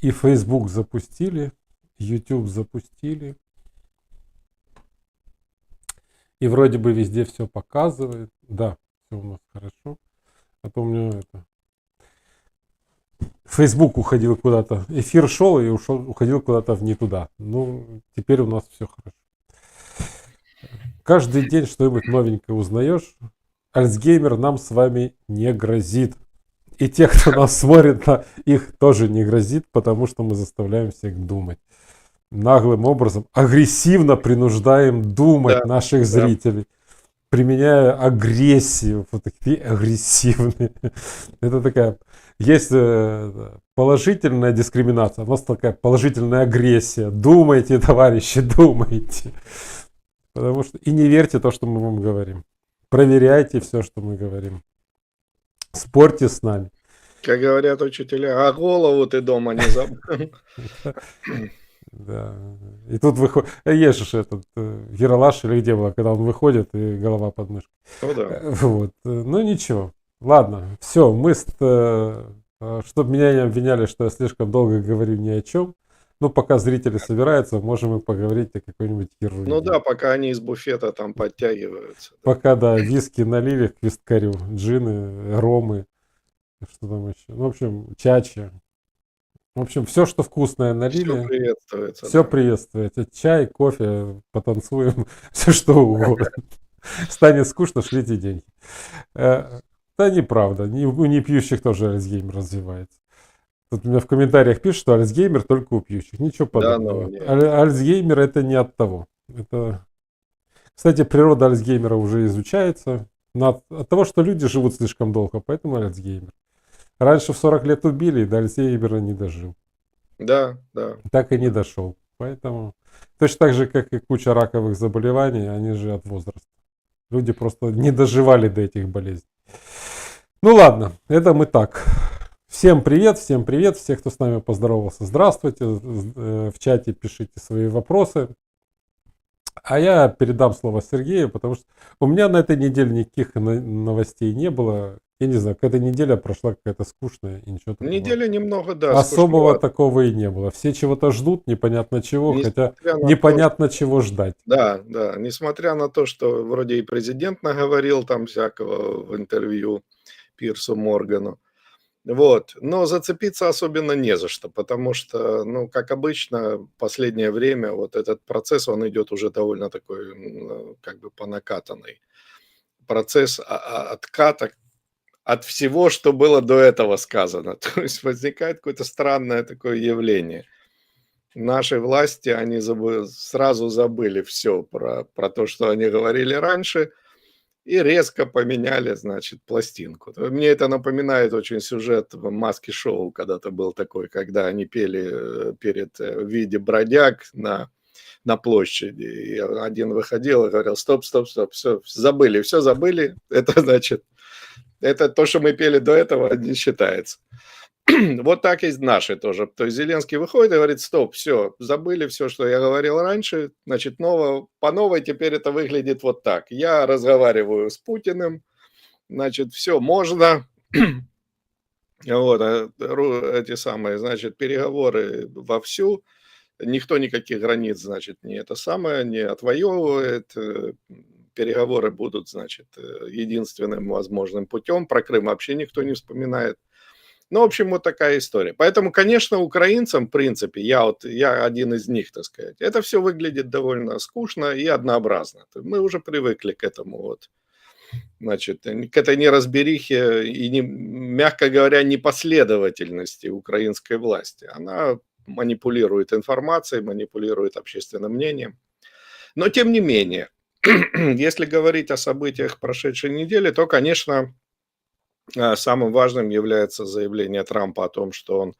И Facebook запустили, YouTube запустили. И вроде бы везде все показывает. Да, все у нас хорошо. А то у меня это... Facebook уходил куда-то. Эфир шел и уходил куда-то в не туда. Ну, теперь у нас все хорошо. Каждый день что-нибудь новенькое узнаешь. Альцгеймер нам с вами не грозит. И те, кто нас смотрит, их тоже не грозит, потому что мы заставляем всех думать. Наглым образом, агрессивно принуждаем думать Да, наших да. зрителей, применяя агрессию, вот такие агрессивные. Это такая, есть положительная дискриминация, у нас такая положительная агрессия. Думайте, товарищи, думайте. Потому что и не верьте то, что мы вам говорим. Проверяйте все, что мы говорим. Спорьте с нами. Как говорят учителя, а голову ты дома не забыл. Да. И тут выходит, есть же этот Ералаш или где было, когда он выходит и голова под мышкой. Ну да. Вот. Ну ничего. Ладно, все, чтобы меня не обвиняли, что я слишком долго говорю ни о чем. Ну, пока зрители собираются, можем и поговорить о какой-нибудь ерунде. Ну да, пока они из буфета там подтягиваются. Да. Пока, да, виски налили к вискарю, джины, ромы, что там еще. Ну, в общем, чачи. В общем, все, что вкусное Все налили, приветствуется. все Да. приветствуется. Чай, кофе, потанцуем, все что угодно. Станет скучно, шлите деньги. Да неправда, у непьющих тоже Альцгеймер развивается. Тут у меня в комментариях пишут, что Альцгеймер только у пьющих. Ничего Да, ну подобного. нет. Альцгеймер это не от того. Это... Кстати, природа Альцгеймера уже изучается. От того, что люди живут слишком долго, поэтому Альцгеймер. Раньше в 40 лет убили, и до Альцгеймера не дожил. Да, да. Так и не дошел. Поэтому точно так же, как и куча раковых заболеваний, они же от возраста. Люди просто не доживали до этих болезней. Ну ладно, это мы так. Всем привет, всех, кто с нами поздоровался, здравствуйте. В чате пишите свои вопросы. А я передам слово Сергею, потому что у меня на этой неделе никаких новостей не было. Я не знаю, какая-то неделя прошла какая-то скучная и ничего такого. Недели немного, да, Особого скучновато. такого и не было. Все чего-то ждут, непонятно чего, хотя Несмотря на непонятно то, чего ждать. да, да, несмотря на то, что вроде и президент наговорил там всякого в интервью Пирсу Моргану. Вот. Но зацепиться особенно не за что, потому что, ну, как обычно, в последнее время вот этот процесс, он идет уже довольно такой, как бы по накатанной. Процесс отката от всего, что было до этого сказано. То есть возникает какое-то странное такое явление. Наши власти, они сразу забыли все про то, что они говорили раньше, и резко поменяли, значит, пластинку. Мне это напоминает очень сюжет в «Маски шоу», когда-то был такой, когда они пели в виде бродяг на площади. И один выходил и говорил: стоп, стоп, стоп, все забыли. Это значит, это то, что мы пели до этого, не считается. Вот так и наши тоже. То есть Зеленский выходит и говорит: стоп, все, забыли все, что я говорил раньше, значит, по новой теперь это выглядит вот так. Я разговариваю с Путиным, значит, все можно. Вот, эти самые, значит, переговоры вовсю, никто никаких границ, значит, не это самое, не отвоевывает, переговоры будут, значит, единственным возможным путем, про Крым вообще никто не вспоминает. Ну, в общем, вот такая история. Поэтому, конечно, украинцам, в принципе, я один из них, так сказать, это все выглядит довольно скучно и однообразно. Мы уже привыкли к этому вот, значит, к этой неразберихе и, мягко говоря, непоследовательности украинской власти. Она манипулирует информацией, манипулирует общественным мнением. Но, тем не менее, если говорить о событиях прошедшей недели, то, конечно, самым важным является заявление Трампа о том, что он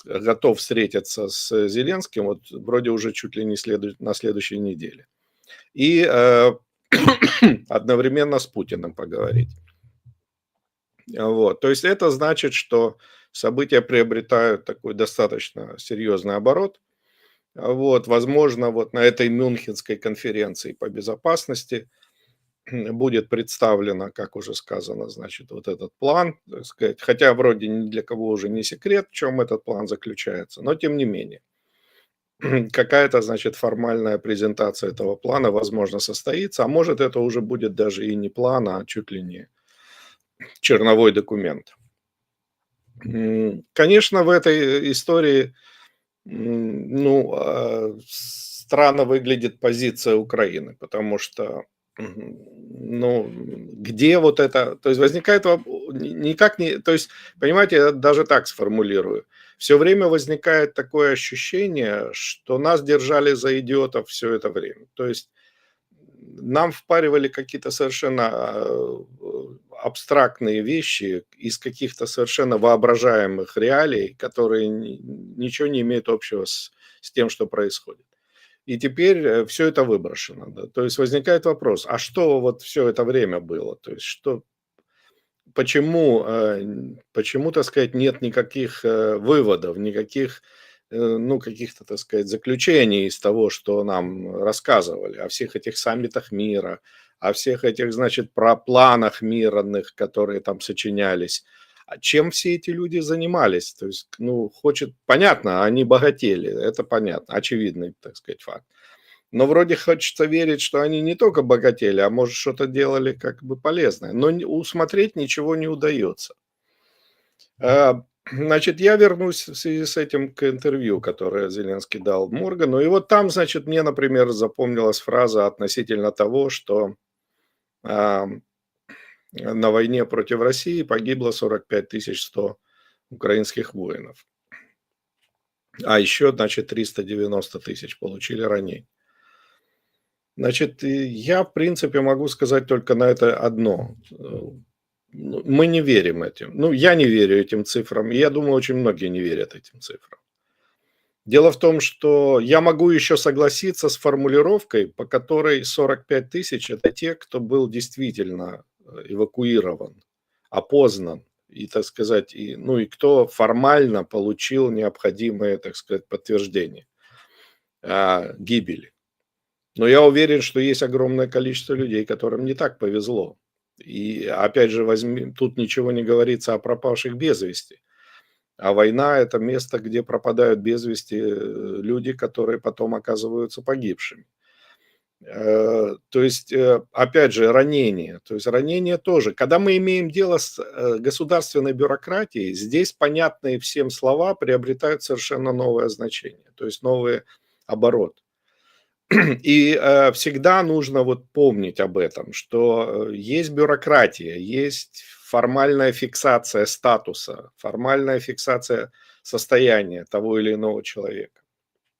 готов встретиться с Зеленским, вот вроде уже чуть ли не на следующей неделе. И одновременно с Путиным поговорить. Вот. То есть это значит, что события приобретают такой достаточно серьезный оборот. Вот. Возможно, вот на этой Мюнхенской конференции по безопасности будет представлено, как уже сказано, значит, вот этот план, так сказать, хотя вроде ни для кого уже не секрет, в чем этот план заключается, но тем не менее. Какая-то, значит, формальная презентация этого плана, возможно, состоится, а может, это уже будет даже и не план, а чуть ли не черновой документ. Конечно, в этой истории, странно выглядит позиция Украины, потому что, ну, где вот это, то есть возникает никак не, то есть, понимаете, я даже так сформулирую. Все время возникает такое ощущение, что нас держали за идиотов все это время. То есть нам впаривали какие-то совершенно абстрактные вещи из каких-то совершенно воображаемых реалий, которые ничего не имеют общего с тем, что происходит. И теперь все это выброшено. Да? То есть возникает вопрос, а что вот все это время было? То есть что, почему, так сказать, нет никаких выводов, никаких, ну, каких-то, так сказать, заключений из того, что нам рассказывали о всех этих саммитах мира, о всех этих, значит, про планах мирных, которые там сочинялись. А чем все эти люди занимались? То есть, ну, понятно, они богатели, это понятно, очевидный, так сказать, факт. Но вроде хочется верить, что они не только богатели, а может что-то делали как бы полезное. Но усмотреть ничего не удается. Значит, я вернусь в связи с этим к интервью, которое Зеленский дал Моргану. И вот там, значит, мне, например, запомнилась фраза относительно того, что а, на войне против России погибло 45 100 украинских воинов. А еще, значит, 390 тысяч получили ранения. Значит, я, в принципе, могу сказать только на это одно. Мы не верим этим. Ну, я не верю этим цифрам, и я думаю, очень многие не верят этим цифрам. Дело в том, что я могу еще согласиться с формулировкой, по которой 45 тысяч – это те, кто был действительно эвакуирован, опознан, и, так сказать, и кто формально получил необходимое, так сказать, подтверждение гибели. Но я уверен, что есть огромное количество людей, которым не так повезло. И опять же, тут ничего не говорится о пропавших без вести. А война – это место, где пропадают без вести люди, которые потом оказываются погибшими. То есть, опять же, ранения. То есть ранения тоже. Когда мы имеем дело с государственной бюрократией, здесь понятные всем слова приобретают совершенно новое значение, то есть новый оборот. И всегда нужно вот помнить об этом, что есть бюрократия, есть формальная фиксация статуса, формальная фиксация состояния того или иного человека.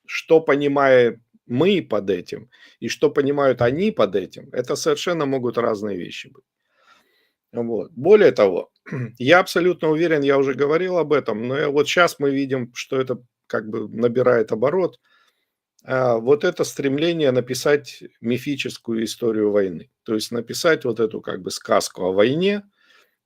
Что понимаем мы под этим и что понимают они под этим, это совершенно могут разные вещи быть. Вот. Более того, я абсолютно уверен, я уже говорил об этом, но вот сейчас мы видим, что это как бы набирает оборот. Вот это стремление написать мифическую историю войны. То есть написать вот эту как бы сказку о войне,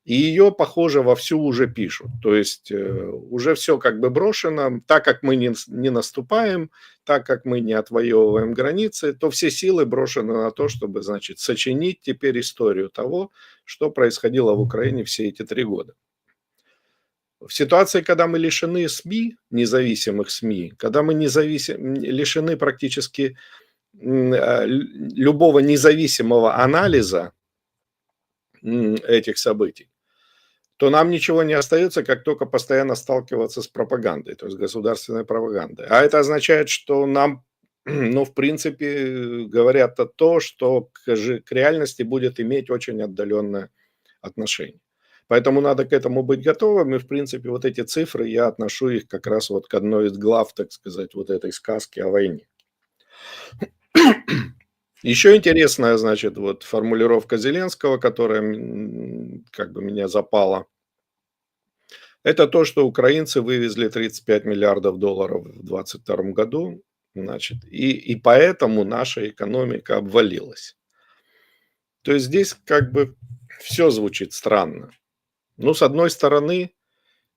и ее, похоже, вовсю уже пишут. То есть уже все как бы брошено. Так как мы не наступаем, так как мы не отвоевываем границы, то все силы брошены на то, чтобы, значит, сочинить теперь историю того, что происходило в Украине все эти 3 года. В ситуации, когда мы лишены СМИ, независимых СМИ, когда мы лишены практически любого независимого анализа этих событий, то нам ничего не остается, как только постоянно сталкиваться с пропагандой, то есть государственной пропагандой. А это означает, что нам, ну, в принципе, говорят то, что к реальности будет иметь очень отдаленное отношение. Поэтому надо к этому быть готовым. И, в принципе, вот эти цифры, я отношу их как раз вот к одной из глав, так сказать, вот этой сказки о войне. Еще интересная, значит, вот формулировка Зеленского, которая как бы меня запала. Это то, что украинцы вывезли 35 миллиардов долларов в 2022 году, значит, и поэтому наша экономика обвалилась. То есть здесь как бы все звучит странно. Ну, с одной стороны,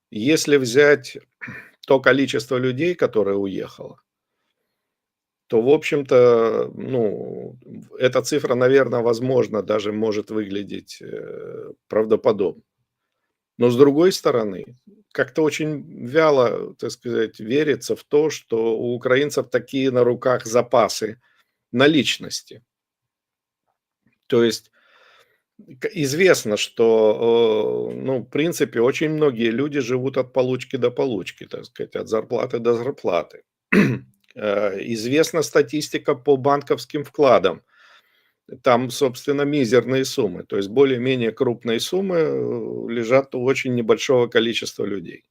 если взять то количество людей, которое уехало, то, в общем-то, ну, эта цифра, наверное, возможно, даже может выглядеть правдоподобно. Но с другой стороны, как-то очень вяло, так сказать, верится в то, что у украинцев такие на руках запасы наличности. То есть известно, что, ну, в принципе, очень многие люди живут от получки до получки, так сказать, от зарплаты до зарплаты. Известна статистика по банковским вкладам. Там, собственно, мизерные суммы. То есть более-менее крупные суммы лежат у очень небольшого количества людей.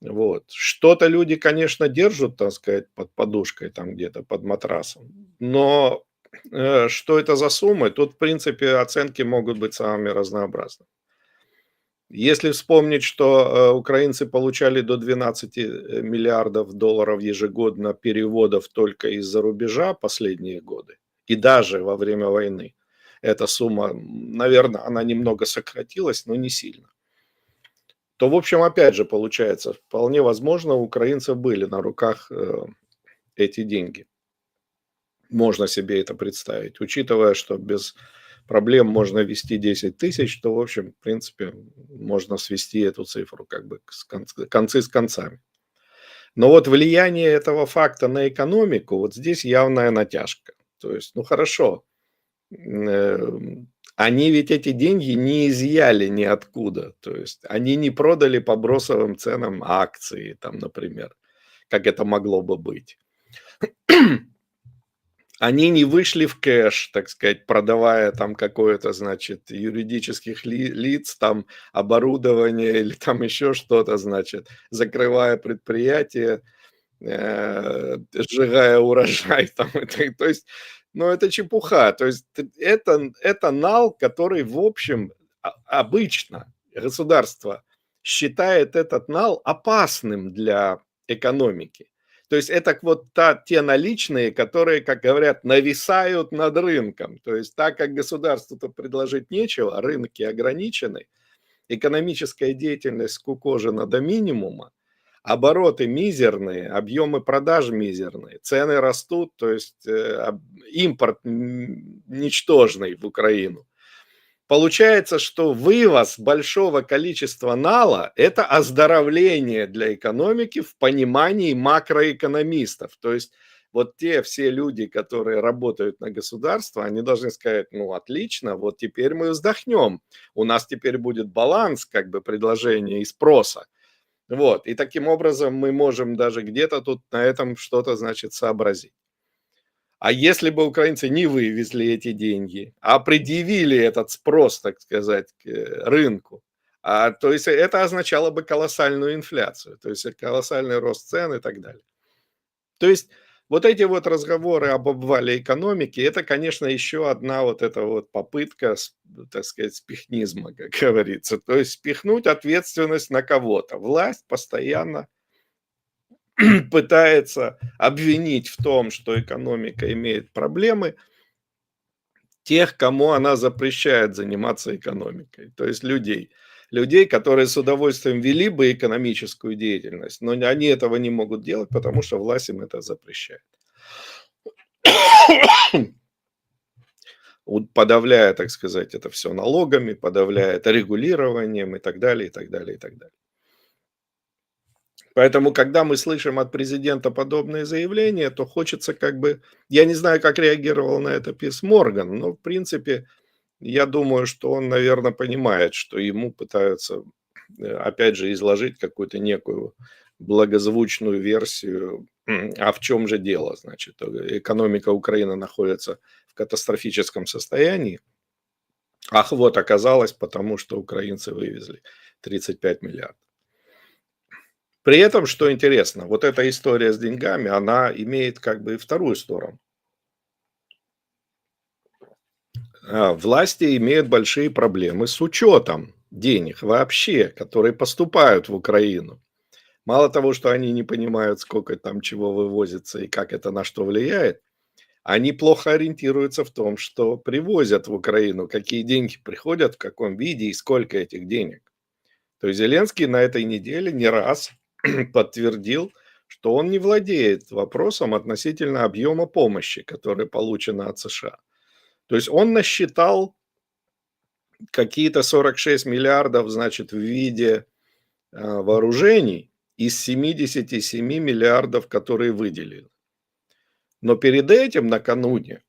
Вот. Что-то люди, конечно, держат, так сказать, под подушкой, там где-то под матрасом. Но что это за суммы, тут, в принципе, оценки могут быть самыми разнообразными. Если вспомнить, что украинцы получали до 12 миллиардов долларов ежегодно переводов только из-за рубежа последние годы, и даже во время войны, эта сумма, наверное, она немного сократилась, но не сильно, то, в общем, опять же, получается, вполне возможно, у украинцев были на руках эти деньги. Можно себе это представить. Учитывая, что без проблем можно ввести 10 тысяч, то, в общем, в принципе, можно свести эту цифру как бы концы с концами. Но вот влияние этого факта на экономику, вот здесь явная натяжка. То есть, ну хорошо, они ведь эти деньги не изъяли ниоткуда. То есть они не продали по бросовым ценам акции, там, например, как это могло бы быть. Они не вышли в кэш, так сказать, продавая там какое-то, значит, юридических лиц, там оборудование или там еще что-то, значит, закрывая предприятие, сжигая урожай там. То есть, ну, это чепуха. То есть это нал, который, в общем, обычно государство считает этот нал опасным для экономики. То есть это вот те наличные, которые, как говорят, нависают над рынком. То есть так как государству-то предложить нечего, рынки ограничены, экономическая деятельность скукожена до минимума, обороты мизерные, объемы продаж мизерные, цены растут, то есть импорт ничтожный в Украину. Получается, что вывоз большого количества нала – это оздоровление для экономики в понимании макроэкономистов. То есть вот те все люди, которые работают на государство, они должны сказать, ну отлично, вот теперь мы вздохнем, у нас теперь будет баланс как бы предложения и спроса. Вот, и таким образом мы можем даже где-то тут на этом что-то, значит, сообразить. А если бы украинцы не вывезли эти деньги, а предъявили этот спрос, так сказать, к рынку, то есть это означало бы колоссальную инфляцию, то есть колоссальный рост цен и так далее. То есть вот эти вот разговоры об обвале экономики, это, конечно, еще одна вот эта вот попытка, так сказать, спихнизма, как говорится. То есть спихнуть ответственность на кого-то. Власть постоянно пытается обвинить в том, что экономика имеет проблемы, тех, кому она запрещает заниматься экономикой, то есть людей. Людей, которые с удовольствием вели бы экономическую деятельность, но они этого не могут делать, потому что власть им это запрещает. Подавляя, так сказать, это все налогами, подавляя это регулированием и так далее, и так далее, и так далее. Поэтому, когда мы слышим от президента подобные заявления, то хочется как бы... Я не знаю, как реагировал на это Пирс Морган, но, в принципе, я думаю, что он, наверное, понимает, что ему пытаются, опять же, изложить какую-то некую благозвучную версию. А в чем же дело? Значит, экономика Украины находится в катастрофическом состоянии. Ах, вот оказалось, потому что украинцы вывезли 35 миллиардов. При этом, что интересно, вот эта история с деньгами, она имеет как бы и вторую сторону. Власти имеют большие проблемы с учетом денег вообще, которые поступают в Украину. Мало того, что они не понимают, сколько там чего вывозится и как это на что влияет, они плохо ориентируются в том, что привозят в Украину, какие деньги приходят, в каком виде и сколько этих денег. То есть Зеленский на этой неделе не раз подтвердил, что он не владеет вопросом относительно объема помощи, которая получена от США. То есть он насчитал какие-то 46 миллиардов, значит, в виде вооружений из 77 миллиардов, которые выделили. Но перед этим, накануне,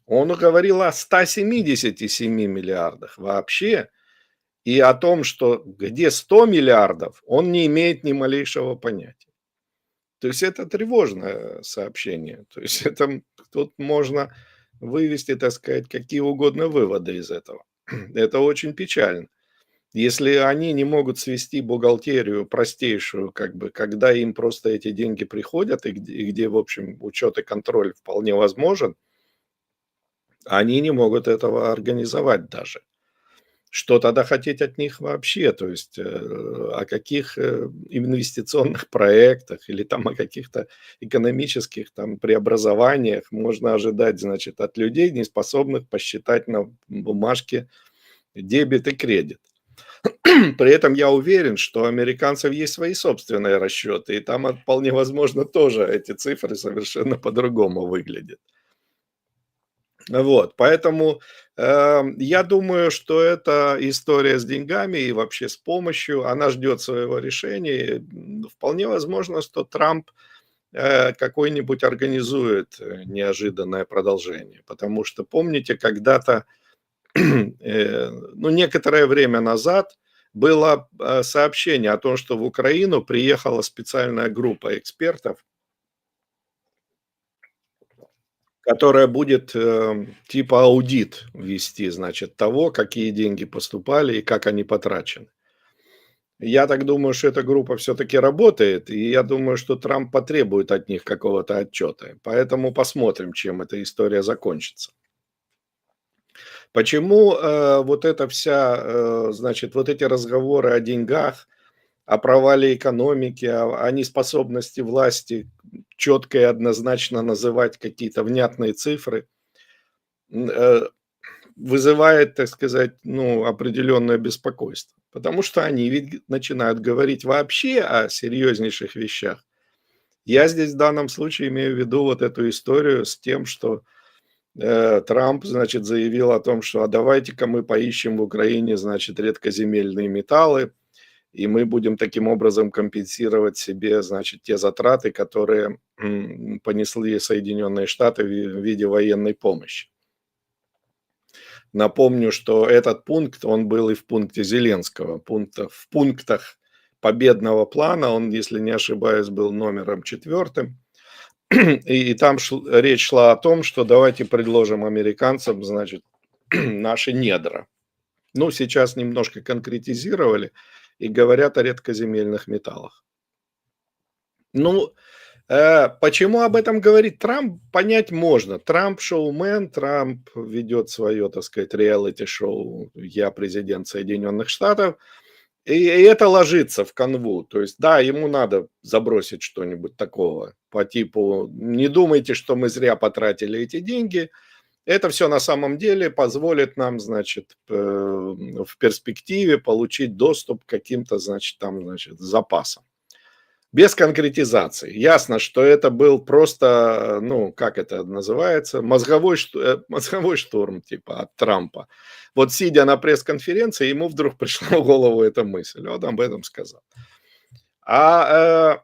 он говорил о 177 миллиардах вообще, и о том, что где 100 миллиардов, он не имеет ни малейшего понятия. То есть это тревожное сообщение. То есть это, тут можно вывести, так сказать, какие угодно выводы из этого. Это очень печально. Если они не могут свести бухгалтерию простейшую, как бы, когда им просто эти деньги приходят, и где, в общем, учет и контроль вполне возможен, они не могут этого организовать даже. Что тогда хотеть от них вообще? То есть о каких инвестиционных проектах или там о каких-то экономических там преобразованиях можно ожидать, значит, от людей, не способных посчитать на бумажке дебет и кредит. При этом я уверен, что у американцев есть свои собственные расчеты, и там вполне возможно тоже эти цифры совершенно по-другому выглядят. Вот, поэтому я думаю, что эта история с деньгами и вообще с помощью, она ждет своего решения. Вполне возможно, что Трамп какой-нибудь организует неожиданное продолжение, потому что помните, когда-то, ну, некоторое время назад было сообщение о том, что в Украину приехала специальная группа экспертов, которая будет типа аудит вести, значит, того, какие деньги поступали и как они потрачены. Я так думаю, что эта группа все-таки работает, и я думаю, что Трамп потребует от них какого-то отчета. Поэтому посмотрим, чем эта история закончится. Почему вот эта вся, значит, вот эти разговоры о деньгах, о провале экономики, о неспособности власти четко и однозначно называть какие-то внятные цифры, вызывает, так сказать, ну, определенное беспокойство. Потому что они ведь начинают говорить вообще о серьезнейших вещах. Я здесь в данном случае имею в виду вот эту историю с тем, что Трамп, значит, заявил о том, что а давайте-ка мы поищем в Украине, значит, редкоземельные металлы, и мы будем таким образом компенсировать себе, значит, те затраты, которые понесли Соединенные Штаты в виде военной помощи. Напомню, что этот пункт, он был и в пункте Зеленского, в пунктах победного плана, он, если не ошибаюсь, был номером 4. И там речь шла о том, что давайте предложим американцам, значит, наши недра. Ну, сейчас немножко конкретизировали и говорят о редкоземельных металлах. Ну, почему об этом говорит Трамп, понять можно. Трамп шоумен, Трамп ведет свое, так сказать, реалити-шоу «Я президент Соединенных Штатов», и это ложится в канву. То есть, да, ему надо забросить что-нибудь такого по типу «Не думайте, что мы зря потратили эти деньги». Это все на самом деле позволит нам, значит, в перспективе получить доступ к каким-то, значит, там, значит, запасам. Без конкретизации. Ясно, что это был просто, ну, как это называется, мозговой штурм, типа, от Трампа. Вот сидя на пресс-конференции, ему вдруг пришла в голову эта мысль. Он об этом сказал. А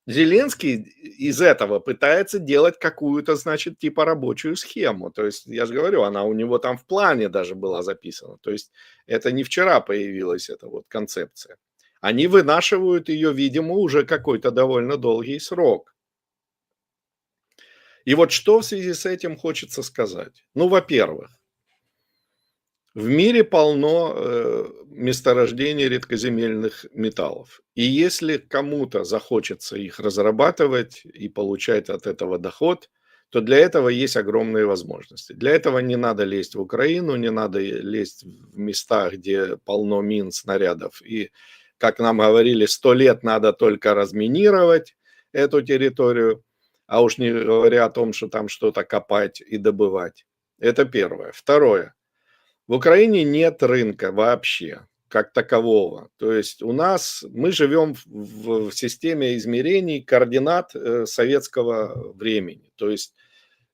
Зеленский из этого пытается делать какую-то, значит, типа рабочую схему. То есть, я же говорю, она у него там в плане даже была записана. То есть, это не вчера появилась эта вот концепция. Они вынашивают ее, видимо, уже какой-то довольно долгий срок. И вот что в связи с этим хочется сказать? Ну, во-первых, в мире полно месторождений редкоземельных металлов. И если кому-то захочется их разрабатывать и получать от этого доход, то для этого есть огромные возможности. Для этого не надо лезть в Украину, не надо лезть в места, где полно мин, снарядов. И, как нам говорили, 100 лет надо только разминировать эту территорию, а уж не говоря о том, что там что-то копать и добывать. Это первое. Второе. В Украине нет рынка вообще. как такового. То есть мы живем в системе измерений координат советского времени. То есть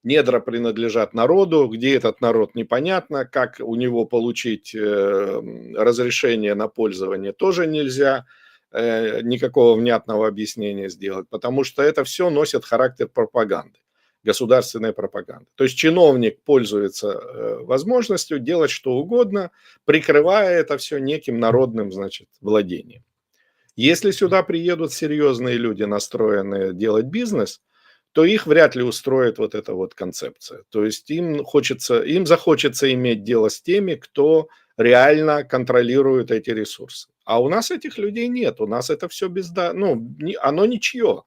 недра принадлежат народу, где этот народ непонятно, как у него получить разрешение на пользование тоже нельзя, никакого внятного объяснения сделать, потому что это все носит характер пропаганды, государственной пропаганды. То есть чиновник пользуется возможностью делать что угодно, прикрывая это все неким народным, значит, владением. Если сюда приедут серьезные люди, настроенные делать бизнес, то их вряд ли устроит вот эта вот концепция. То есть им захочется иметь дело с теми, кто реально контролирует эти ресурсы. А у нас этих людей нет, у нас это все оно ничье.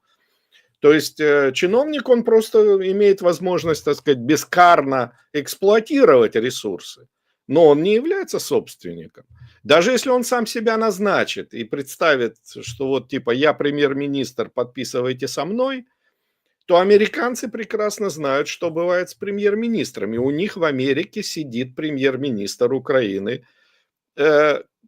То есть чиновник, он просто имеет возможность, так сказать, бескарно эксплуатировать ресурсы, но он не является собственником. Даже если он сам себя назначит и представит, что вот типа я премьер-министр, подписывайте со мной, то американцы прекрасно знают, что бывает с премьер-министрами. У них в Америке сидит премьер-министр Украины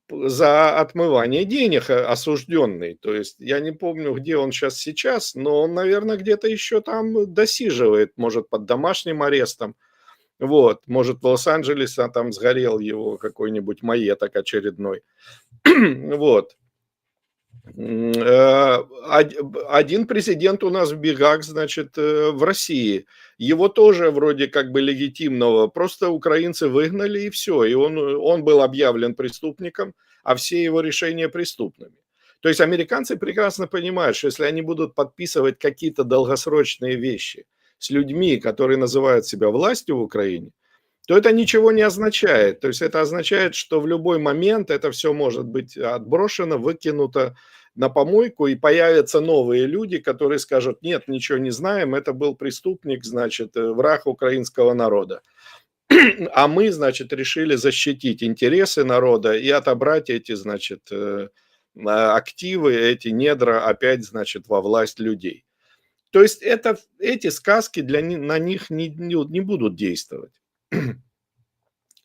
за отмывание денег осужденный. То есть я не помню, где он сейчас, но он, наверное, где-то еще там досиживает, может, под домашним арестом. Вот, может, в Лос-Анджелесе там сгорел его какой-нибудь маеток очередной. Вот. Один президент у нас в бегах, значит, в России. Его тоже вроде как бы легитимного, просто украинцы выгнали и все. И он был объявлен преступником, а все его решения преступными. То есть американцы прекрасно понимают, что если они будут подписывать какие-то долгосрочные вещи с людьми, которые называют себя властью в Украине, то это ничего не означает. То есть это означает, что в любой момент это все может быть отброшено, выкинуто на помойку, и появятся новые люди, которые скажут: нет, ничего не знаем, это был преступник, значит, враг украинского народа. А мы, значит, решили защитить интересы народа и отобрать эти, значит, активы, эти недра опять, значит, во власть людей. То есть эти сказки на них не будут действовать.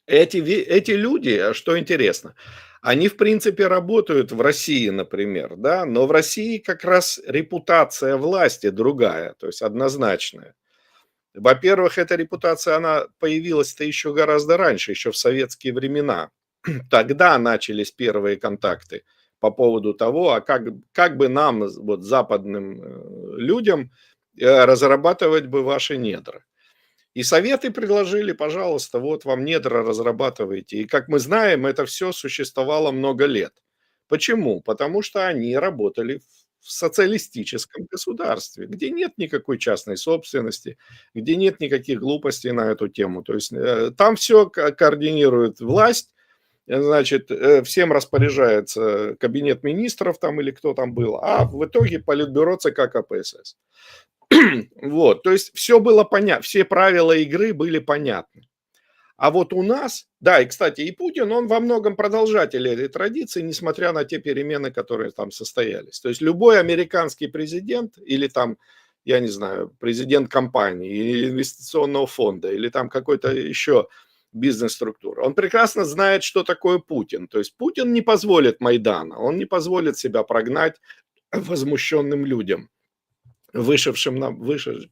Эти люди, что интересно, они, в принципе, работают в России, например, да, но в России как раз репутация власти другая, то есть однозначная. Во-первых, эта репутация, она появилась-то еще гораздо раньше, еще в советские времена. Тогда начались первые контакты по поводу того, а как бы нам, вот западным людям, разрабатывать бы ваши недра. И Советы предложили: пожалуйста, вот вам недра, разрабатывайте. И, как мы знаем, это все существовало много лет. Почему? Потому что они работали в социалистическом государстве, где нет никакой частной собственности, где нет никаких глупостей на эту тему. То есть там все координирует власть, значит, всем распоряжается кабинет министров там или кто там был, а в итоге политбюро ЦК КПСС. Вот, то есть все было понятно, все правила игры были понятны. А вот у нас, да, и, кстати, и Путин, он во многом продолжатель этой традиции, несмотря на те перемены, которые там состоялись. То есть любой американский президент или там, я не знаю, президент компании или инвестиционного фонда или там какой-то еще бизнес-структуры, он прекрасно знает, что такое Путин. То есть Путин не позволит Майдана, он не позволит себя прогнать возмущенным людям,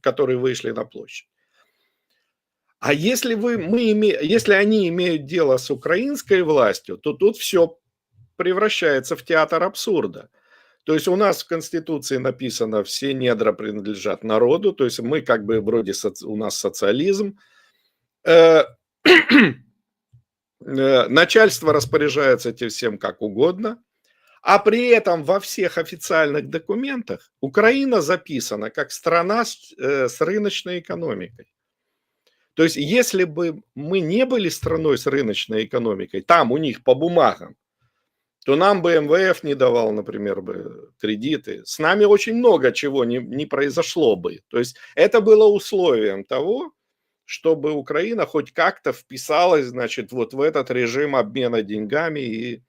которые вышли на площадь. А если если они имеют дело с украинской властью, то тут все превращается в театр абсурда. То есть у нас в Конституции написано: все недра принадлежат народу, то есть мы как бы вроде у нас социализм. Начальство распоряжается этим всем как угодно. А при этом во всех официальных документах Украина записана как страна с рыночной экономикой. То есть если бы мы не были страной с рыночной экономикой, там у них по бумагам, то нам бы МВФ не давал, например, бы кредиты. С нами очень много чего не произошло бы. То есть это было условием того, чтобы Украина хоть как-то вписалась, значит, вот в этот режим обмена деньгами и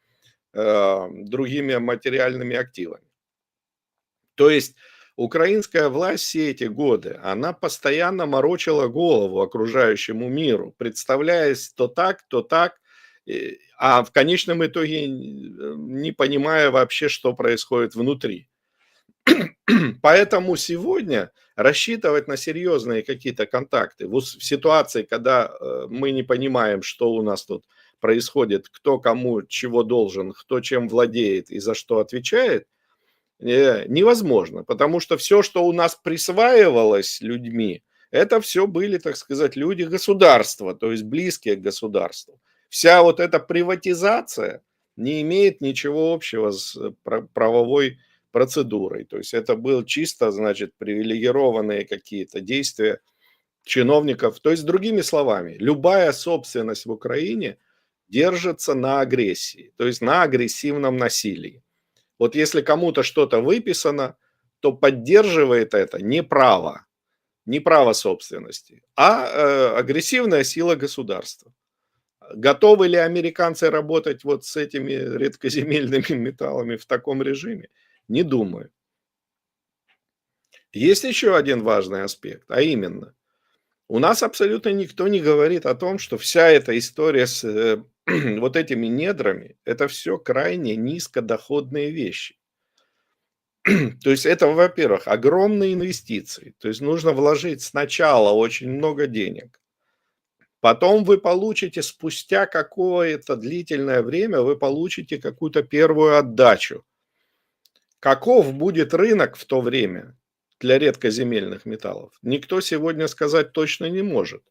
другими материальными активами. То есть украинская власть все эти годы, она постоянно морочила голову окружающему миру, представляясь то так, А в конечном итоге не понимая вообще, что происходит внутри. Поэтому сегодня рассчитывать на серьезные какие-то контакты в ситуации, когда мы не понимаем, что у нас тут происходит, кто кому чего должен, кто чем владеет и за что отвечает, невозможно. Потому что все, что у нас присваивалось людьми, это все были, так сказать, люди государства, то есть близкие к государству. Вся вот эта приватизация не имеет ничего общего с правовой процедурой. То есть это был чисто, значит, привилегированные какие-то действия чиновников. То есть, другими словами, любая собственность в Украине держится на агрессии, то есть на агрессивном насилии. Вот если кому-то что-то выписано, то поддерживает это не право собственности, а агрессивная сила государства. Готовы ли американцы работать вот с этими редкоземельными металлами в таком режиме? Не думаю. Есть еще один важный аспект, а именно, у нас абсолютно никто не говорит о том, что вся эта история с вот этими недрами, это все крайне низкодоходные вещи. То есть это, во-первых, огромные инвестиции. То есть нужно вложить сначала очень много денег. Потом вы получите спустя какое-то длительное время, вы получите какую-то первую отдачу. Каков будет рынок в то время для редкоземельных металлов? Никто сегодня сказать точно не может.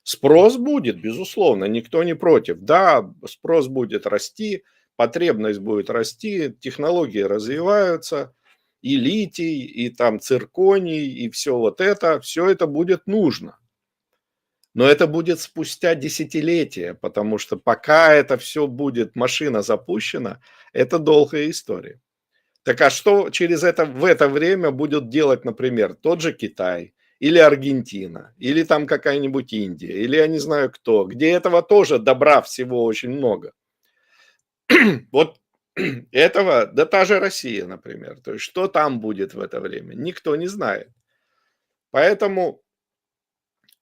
Спрос будет, безусловно, никто не против. Да, спрос будет расти, потребность будет расти, технологии развиваются, и литий, и там цирконий, и все это будет нужно. Но это будет спустя десятилетия, потому что пока это все будет, машина запущена, это долгая история. Так а что в это время будет делать, например, тот же Китай, или Аргентина, или там какая-нибудь Индия, или я не знаю кто, где этого тоже добра всего очень много. Вот этого, да та же Россия, например. То есть что там будет в это время, никто не знает. Поэтому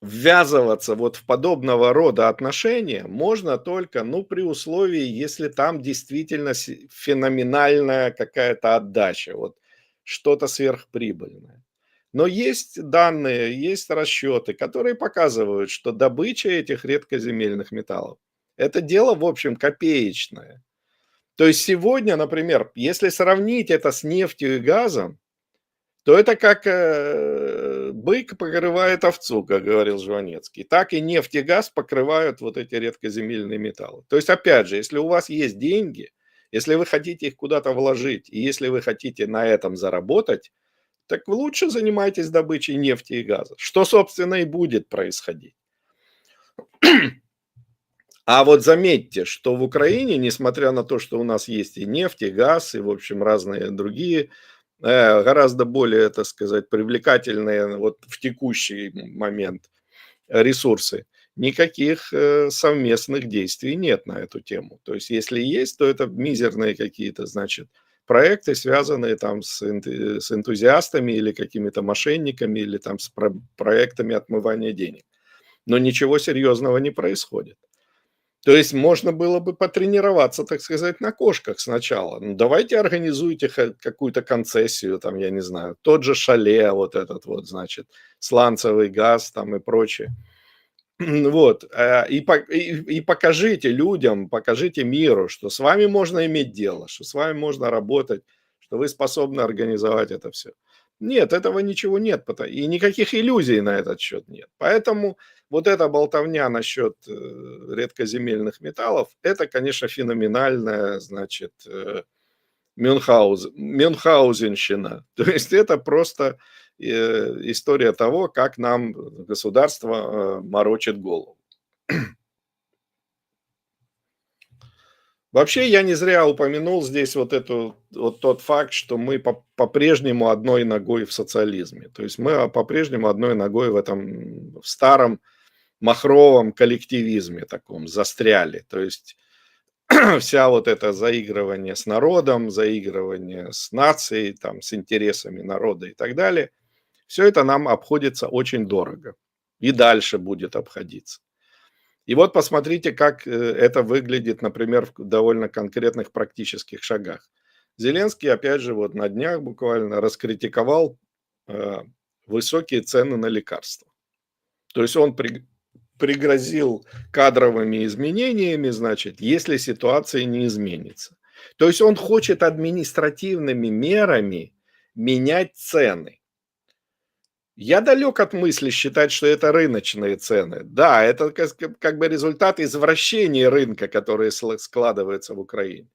ввязываться вот в подобного рода отношения можно только, ну, при условии, если там действительно феноменальная какая-то отдача, вот что-то сверхприбыльное. Но есть данные, есть расчеты, которые показывают, что добыча этих редкоземельных металлов – это дело, в общем, копеечное. То есть сегодня, например, если сравнить это с нефтью и газом, то это как бык покрывает овцу, как говорил Жванецкий. Так и нефть и газ покрывают вот эти редкоземельные металлы. То есть, опять же, если у вас есть деньги, если вы хотите их куда-то вложить, и если вы хотите на этом заработать, так вы лучше занимайтесь добычей нефти и газа. Что, собственно, и будет происходить. А вот заметьте, что в Украине, несмотря на то, что у нас есть и нефть, и газ, и, в общем, разные другие гораздо более, так сказать, привлекательные вот в текущий момент ресурсы, никаких совместных действий нет на эту тему. То есть, если есть, то это мизерные какие-то, значит, проекты, связанные там с энтузиастами или какими-то мошенниками, или там с проектами отмывания денег. Но ничего серьезного не происходит. То есть можно было бы потренироваться, так сказать, на кошках сначала. Ну, давайте организуйте какую-то концессию, там, я не знаю, тот же шале, вот этот вот, значит, сланцевый газ там и прочее. Вот, и покажите людям, покажите миру, что с вами можно иметь дело, что с вами можно работать, что вы способны организовать это все. Нет, этого ничего нет, и никаких иллюзий на этот счет нет. Поэтому вот эта болтовня насчет редкоземельных металлов, это, конечно, феноменальная, значит, мюнхгаузенщина. То есть это просто история того, как нам государство морочит голову. Вообще, я не зря упомянул здесь вот тот факт, что мы по-прежнему одной ногой в социализме. То есть мы по-прежнему одной ногой в старом махровом коллективизме таком застряли. То есть вся вот это заигрывание с народом, заигрывание с нацией, там, с интересами народа и так далее, все это нам обходится очень дорого и дальше будет обходиться. И вот посмотрите, как это выглядит, например, в довольно конкретных практических шагах. Зеленский, опять же, вот на днях буквально раскритиковал э, высокие цены на лекарства. То есть он пригрозил кадровыми изменениями, значит, если ситуация не изменится. То есть он хочет административными мерами менять цены. Я далек от мысли считать, что это рыночные цены. Да, это как бы результат извращения рынка, которые складываются в Украине.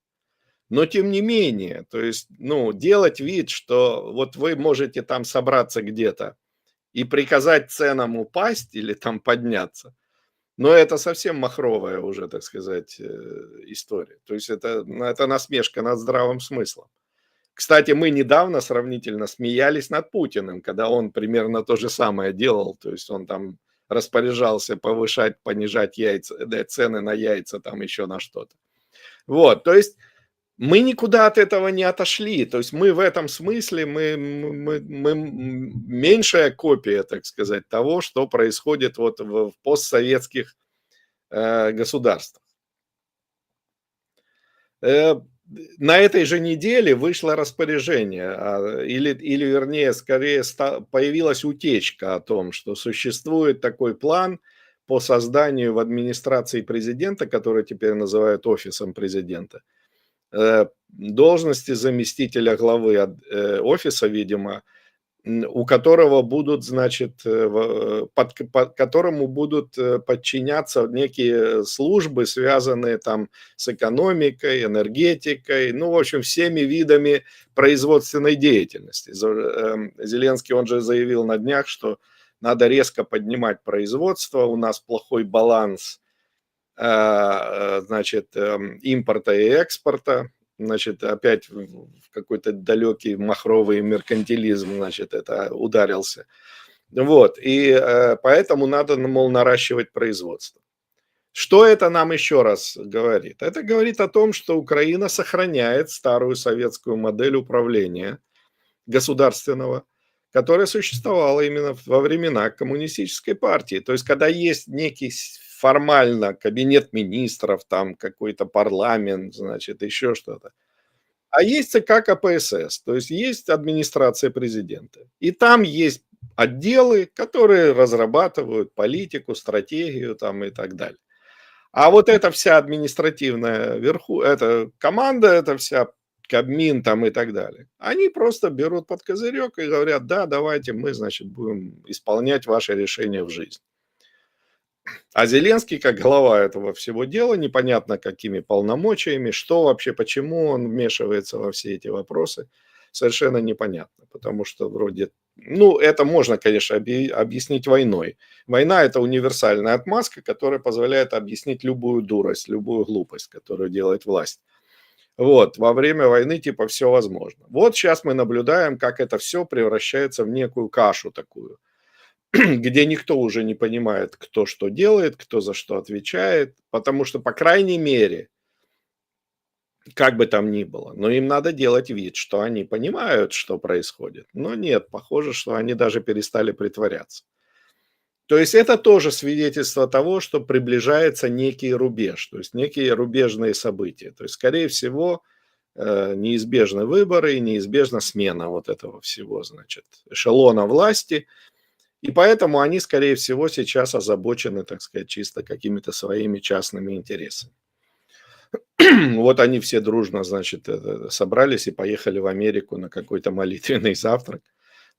Но тем не менее, то есть, ну, делать вид, что вот вы можете там собраться где-то и приказать ценам упасть или там подняться, но это совсем махровая уже, так сказать, история. То есть это насмешка над здравым смыслом. Кстати, мы недавно сравнительно смеялись над Путиным, когда он примерно то же самое делал. То есть он там распоряжался повышать, понижать яйца, да, цены на яйца, там еще на что-то. Вот, то есть мы никуда от этого не отошли. То есть мы в этом смысле, мы меньшая копия, так сказать, того, что происходит вот в постсоветских государствах. На этой же неделе вышло распоряжение, или вернее, скорее, появилась утечка о том, что существует такой план по созданию в администрации президента, который теперь называют офисом президента, должности заместителя главы офиса, видимо, у которого будут, значит, которому будут подчиняться некие службы, связанные там с экономикой, энергетикой, ну, в общем, всеми видами производственной деятельности. Зеленский, он же заявил на днях, что надо резко поднимать производство, у нас плохой баланс, значит, импорта и экспорта. Значит, опять в какой-то далекий махровый меркантилизм, значит, это ударился. Вот, и поэтому надо, мол, наращивать производство. Что это нам еще раз говорит? Это говорит о том, что Украина сохраняет старую советскую модель управления государственного, которая существовала именно во времена коммунистической партии. То есть, когда есть некий формально кабинет министров, там какой-то парламент, значит, еще что-то. А есть ЦК КПСС, то есть есть администрация президента. И там есть отделы, которые разрабатывают политику, стратегию там и так далее. А вот эта вся административная эта команда, эта вся Кабмин там и так далее, они просто берут под козырек и говорят: да, давайте мы, значит, будем исполнять ваши решения в жизнь. А Зеленский, как глава этого всего дела, непонятно какими полномочиями, что вообще, почему он вмешивается во все эти вопросы, совершенно непонятно. Потому что вроде, ну, это можно, конечно, объяснить войной. Война – это универсальная отмазка, которая позволяет объяснить любую дурость, любую глупость, которую делает власть. Вот, во время войны типа все возможно. Вот сейчас мы наблюдаем, как это все превращается в некую кашу такую, где никто уже не понимает, кто что делает, кто за что отвечает, потому что, по крайней мере, как бы там ни было, но им надо делать вид, что они понимают, что происходит. Но нет, похоже, что они даже перестали притворяться. То есть это тоже свидетельство того, что приближается некий рубеж, то есть некие рубежные события. То есть, скорее всего, неизбежны выборы и неизбежна смена вот этого всего, значит, эшелона власти. И поэтому они, скорее всего, сейчас озабочены, так сказать, чисто какими-то своими частными интересами. Вот они все дружно, значит, собрались и поехали в Америку на какой-то молитвенный завтрак,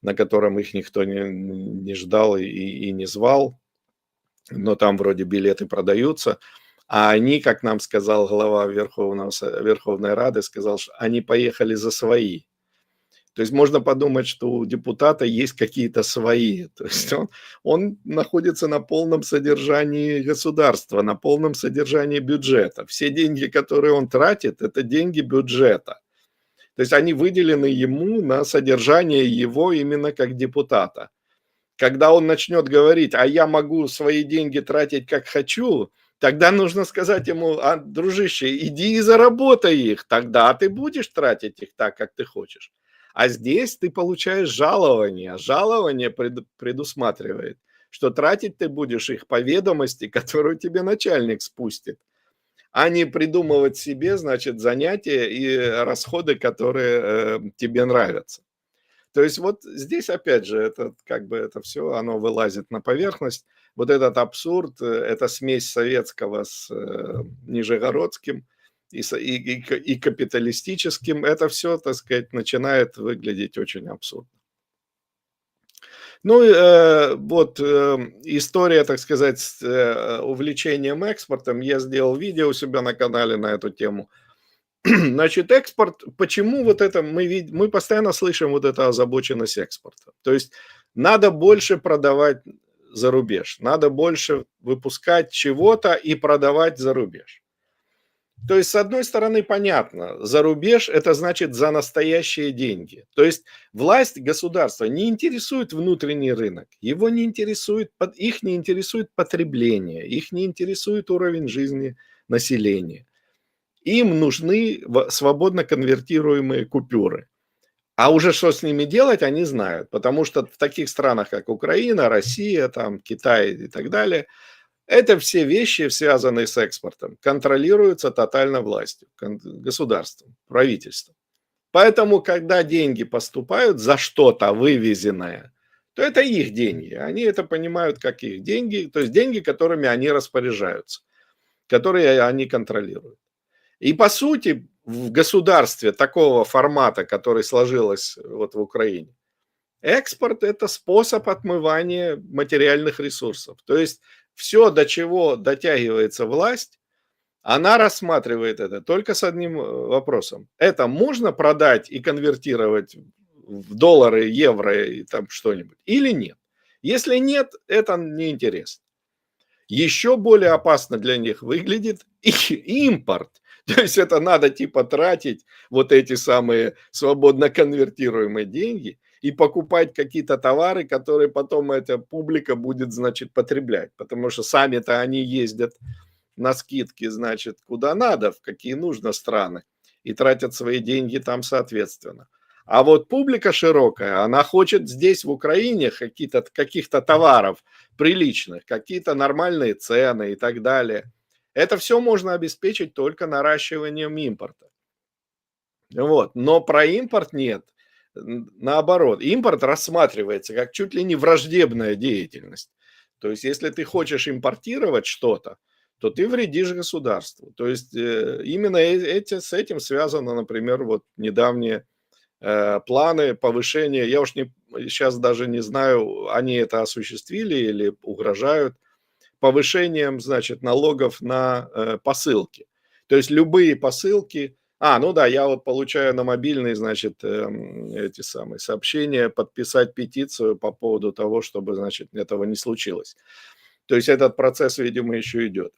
на котором их никто не ждал и не звал, но там вроде билеты продаются. А они, как нам сказал глава Верховной Рады, сказал, что они поехали за свои. То есть можно подумать, что у депутата есть какие-то свои. То есть он находится на полном содержании государства, на полном содержании бюджета. Все деньги, которые он тратит, это деньги бюджета. То есть они выделены ему на содержание его именно как депутата. Когда он начнет говорить: а я могу свои деньги тратить как хочу, тогда нужно сказать ему: а, дружище, иди и заработай их, тогда ты будешь тратить их так, как ты хочешь. А здесь ты получаешь жалование. Жалование предусматривает что тратить ты будешь их по ведомости, которую тебе начальник спустит, а не придумывать себе, значит, занятия и расходы, которые тебе нравятся. То есть вот здесь опять же это как бы это все, оно вылазит на поверхность. Вот этот абсурд, эта смесь советского с нижегородским и капиталистическим, это все, так сказать, начинает выглядеть очень абсурдно. Ну, вот история, так сказать, с увлечением экспортом. Я сделал видео у себя на канале на эту тему. Значит, экспорт, почему вот это мы постоянно слышим вот эту озабоченность экспорта. То есть надо больше продавать за рубеж, надо больше выпускать чего-то и продавать за рубеж. То есть, с одной стороны, понятно, за рубеж это значит за настоящие деньги. То есть власть государства не интересует внутренний рынок, его не интересует, их не интересует потребление, их не интересует уровень жизни населения. Им нужны свободно конвертируемые купюры. А уже что с ними делать, они знают. Потому что в таких странах, как Украина, Россия, там, Китай и так далее, это все вещи, связанные с экспортом, контролируются тотально властью, государством, правительством. Поэтому, когда деньги поступают за что-то вывезенное, то это их деньги. Они это понимают как их деньги, то есть деньги, которыми они распоряжаются, которые они контролируют. И по сути в государстве такого формата, который сложилось вот в Украине, экспорт – это способ отмывания материальных ресурсов. То есть все, до чего дотягивается власть, она рассматривает это только с одним вопросом. Это можно продать и конвертировать в доллары, евро и там что-нибудь или нет? Если нет, это неинтересно. Еще более опасно для них выглядит импорт. То есть это надо типа тратить вот эти самые свободно конвертируемые деньги и покупать какие-то товары, которые потом эта публика будет, значит, потреблять. Потому что сами-то они ездят на скидки, значит, куда надо, в какие нужно страны, и тратят свои деньги там соответственно. А вот публика широкая, она хочет здесь, в Украине, каких-то товаров приличных, какие-то нормальные цены и так далее. Это все можно обеспечить только наращиванием импорта. Вот. Но про импорт нет. Наоборот, импорт рассматривается как чуть ли не враждебная деятельность. То есть, если ты хочешь импортировать что-то, то ты вредишь государству. То есть, именно с этим связано, например, вот недавние планы повышения, я уж сейчас даже не знаю, они это осуществили или угрожают, повышением, значит, налогов на посылки. То есть любые посылки, ну да, я вот получаю на мобильный, значит, эти самые сообщения, подписать петицию по поводу того, чтобы, значит, этого не случилось. То есть этот процесс, видимо, еще идет.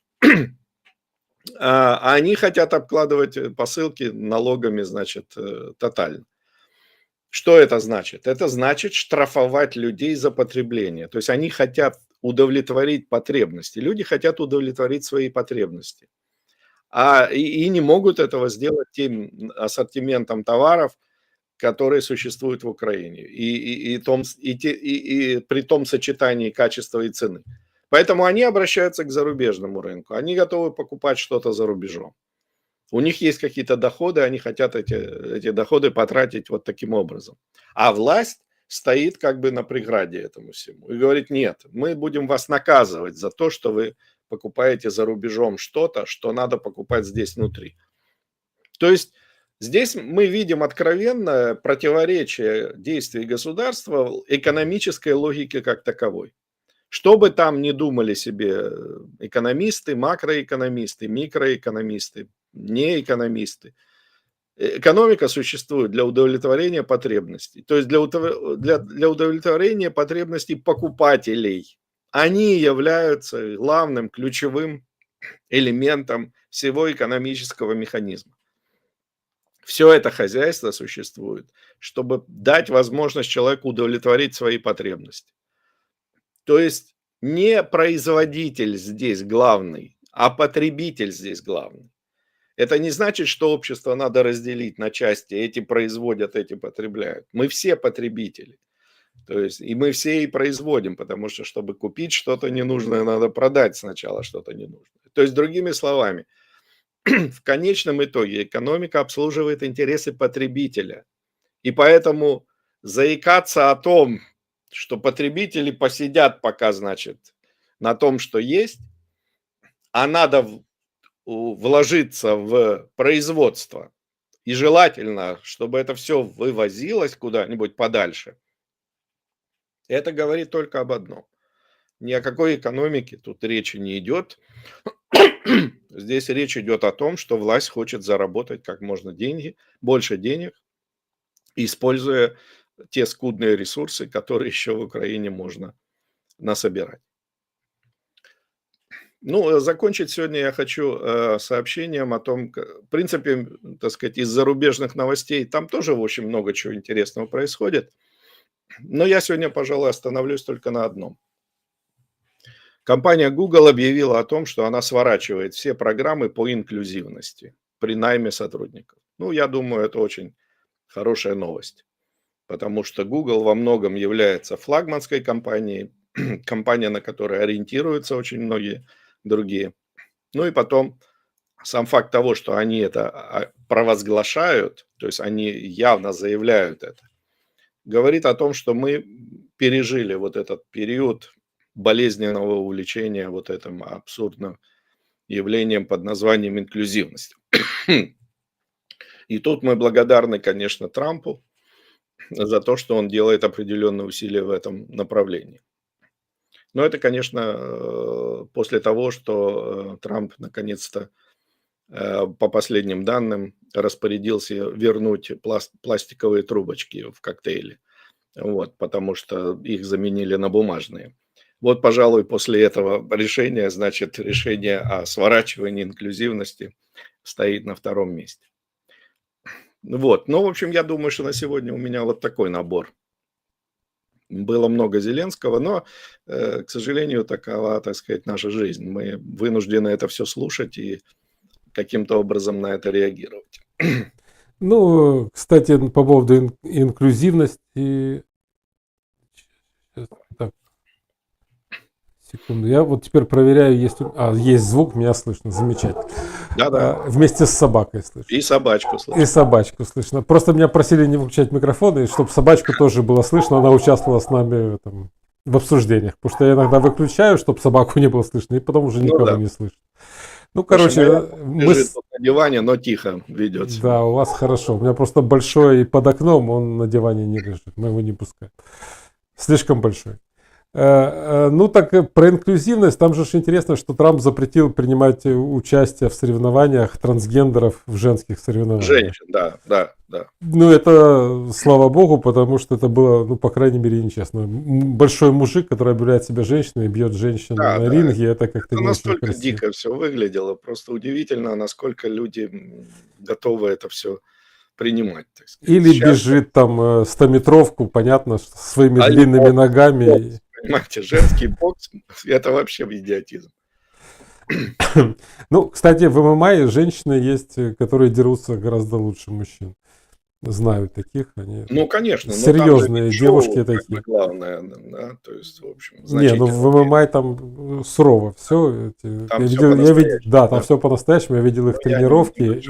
А они хотят обкладывать посылки налогами, значит, тотально. Что это значит? Это значит штрафовать людей за потребление. То есть они хотят удовлетворить потребности. Люди хотят удовлетворить свои потребности. И не могут этого сделать тем ассортиментом товаров, которые существуют в Украине. И при том сочетании качества и цены. Поэтому они обращаются к зарубежному рынку. Они готовы покупать что-то за рубежом. У них есть какие-то доходы, они хотят эти доходы потратить вот таким образом. А власть стоит как бы на преграде этому всему и говорит: нет, мы будем вас наказывать за то, что вы покупаете за рубежом что-то, что надо покупать здесь внутри. То есть здесь мы видим откровенное противоречие действий государства экономической логике как таковой. Что бы там ни думали себе экономисты, макроэкономисты, микроэкономисты, не экономисты, экономика существует для удовлетворения потребностей, то есть для удовлетворения потребностей покупателей. Они являются главным ключевым элементом всего экономического механизма. Все это хозяйство существует, чтобы дать возможность человеку удовлетворить свои потребности. То есть не производитель здесь главный, а потребитель здесь главный. Это не значит, что общество надо разделить на части. Эти производят, эти потребляют. Мы все потребители. То есть и мы все и производим, потому что, чтобы купить что-то ненужное, надо продать сначала что-то ненужное. То есть, другими словами, в конечном итоге экономика обслуживает интересы потребителя. И поэтому заикаться о том, что потребители посидят пока, значит, на том, что есть, а надо вложиться в производство. И желательно, чтобы это все вывозилось куда-нибудь подальше. Это говорит только об одном. Ни о какой экономике тут речи не идет. Здесь речь идет о том, что власть хочет заработать как можно больше денег, используя те скудные ресурсы, которые еще в Украине можно насобирать. Ну, закончить сегодня я хочу сообщением о том, в принципе, так сказать, из зарубежных новостей там тоже очень много чего интересного происходит. Но я сегодня, пожалуй, остановлюсь только на одном. Компания Google объявила о том, что она сворачивает все программы по инклюзивности при найме сотрудников. Ну, я думаю, это очень хорошая новость, потому что Google во многом является флагманской компанией, компания, на которой ориентируются очень многие другие. Ну и потом сам факт того, что они это провозглашают, то есть они явно заявляют это, говорит о том, что мы пережили вот этот период болезненного увлечения вот этим абсурдным явлением под названием инклюзивность. И тут мы благодарны, конечно, Трампу за то, что он делает определенные усилия в этом направлении. Но это, конечно, после того, что Трамп наконец-то, по последним данным, распорядился вернуть пластиковые трубочки в коктейле, вот, потому что их заменили на бумажные. Вот, пожалуй, после этого решения, значит, решение о сворачивании инклюзивности стоит на втором месте. Вот, ну, в общем, я думаю, что на сегодня у меня вот такой набор. Было много Зеленского, но, к сожалению, такова, так сказать, наша жизнь. Мы вынуждены это все слушать и каким-то образом на это реагировать. Ну, кстати, по поводу инклюзивности. Так, секунду. Я вот теперь проверяю, есть звук, меня слышно. Замечательно. Да-да. Вместе с собакой слышно. И собачку слышно. И собачку слышно. Просто меня просили не выключать микрофон, и чтобы собачку тоже было слышно, она участвовала с нами в обсуждениях. Потому что я иногда выключаю, чтобы собаку не было слышно, и потом уже никого не слышно. Ну, короче, мы... Лежит на диване, но тихо ведется. Да, у вас хорошо. У меня просто большой под окном, он на диване не лежит. Мы его не пускаем. Слишком большой. Ну, так про инклюзивность. Там же интересно, что Трамп запретил принимать участие в соревнованиях трансгендеров в женских соревнованиях. Женщин, да. Ну, это, слава богу, потому что это было, ну, по крайней мере, нечестно. Большой мужик, который объявляет себя женщиной, бьет женщину на ринге, это как-то не очень красиво. Настолько дико все выглядело. Просто удивительно, насколько люди готовы это все принимать. Так сказать. Или бежит там 100-метровку, понятно, своими длинными ногами. Понимаете, женский бокс – это вообще идиотизм. Ну, кстати, в ММА женщины есть, которые дерутся гораздо лучше мужчин. Знаю таких. Они конечно. Серьезные девушки такие. Главное, да, то есть, в общем, не, ну в ММА там сурово все. Там все по-настоящему. Я видел их тренировки.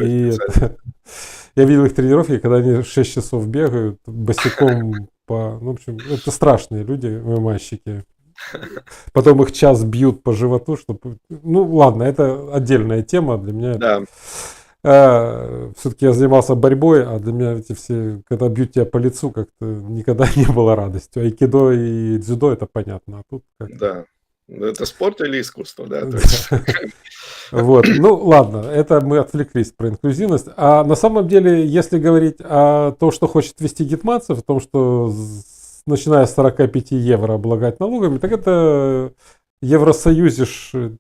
Я видел их тренировки, когда они 6 часов бегают босиком ну, в общем, это страшные люди, ММАщики. Потом их час бьют по животу, чтобы... Ну, ладно, это отдельная тема для меня. Да. Все-таки я занимался борьбой, а для меня эти все, когда бьют тебя по лицу, как-то никогда не было радостью. Айкидо и дзюдо, это понятно. А тут да. Это спорт или искусство, да? Вот, ну ладно, это мы отвлеклись про инклюзивность. А на самом деле, если говорить о том, что хочет ввести Гетманцев, о том, что начиная с 45 евро облагать налогами, так это в Евросоюзе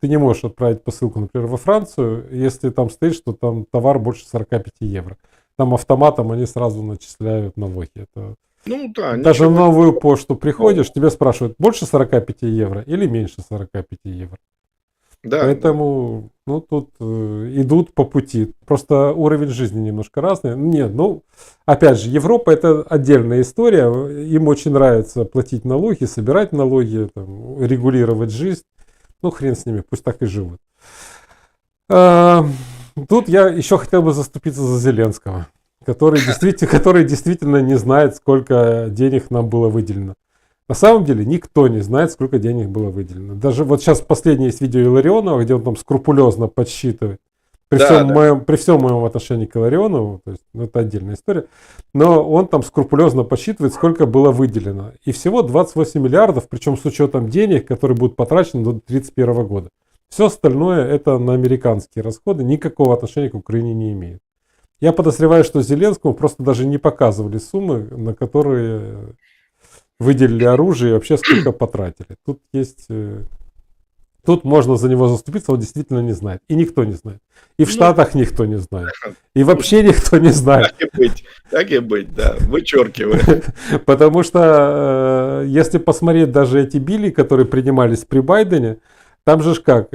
ты не можешь отправить посылку, например, во Францию, если там стоит, что там товар больше 45 евро. Там автоматом они сразу начисляют налоги. Это... Ну да. Даже на новую почту приходишь, тебя спрашивают, больше 45 евро или меньше 45 евро. Да, да. Поэтому, ну, тут идут по пути. Просто уровень жизни немножко разный. Нет, ну, опять же, Европа это отдельная история. Им очень нравится платить налоги, собирать налоги, там, регулировать жизнь. Ну, хрен с ними, пусть так и живут. А, Тут я еще хотел бы заступиться за Зеленского, который действительно не знает, сколько денег нам было выделено. На самом деле никто не знает, сколько денег было выделено. Даже вот сейчас последнее есть видео Илларионова, где он там скрупулезно подсчитывает. При, Да, всем да. моем, при всем моем отношении к Илларионову, то есть, ну, это отдельная история, но он там скрупулезно подсчитывает, сколько было выделено. И всего 28 миллиардов, причем с учетом денег, которые будут потрачены до 2031 года. Все остальное это на американские расходы, никакого отношения к Украине не имеет. Я подозреваю, что Зеленскому просто даже не показывали суммы, на которые выделили оружие и вообще сколько потратили. Тут есть... Тут можно за него заступиться, он действительно не знает. И никто не знает. И в Ну, Штатах никто не знает. И вообще никто не знает. так и быть, да, вычеркиваю. Потому что, если посмотреть даже эти билли, которые принимались при Байдене, там же ж как,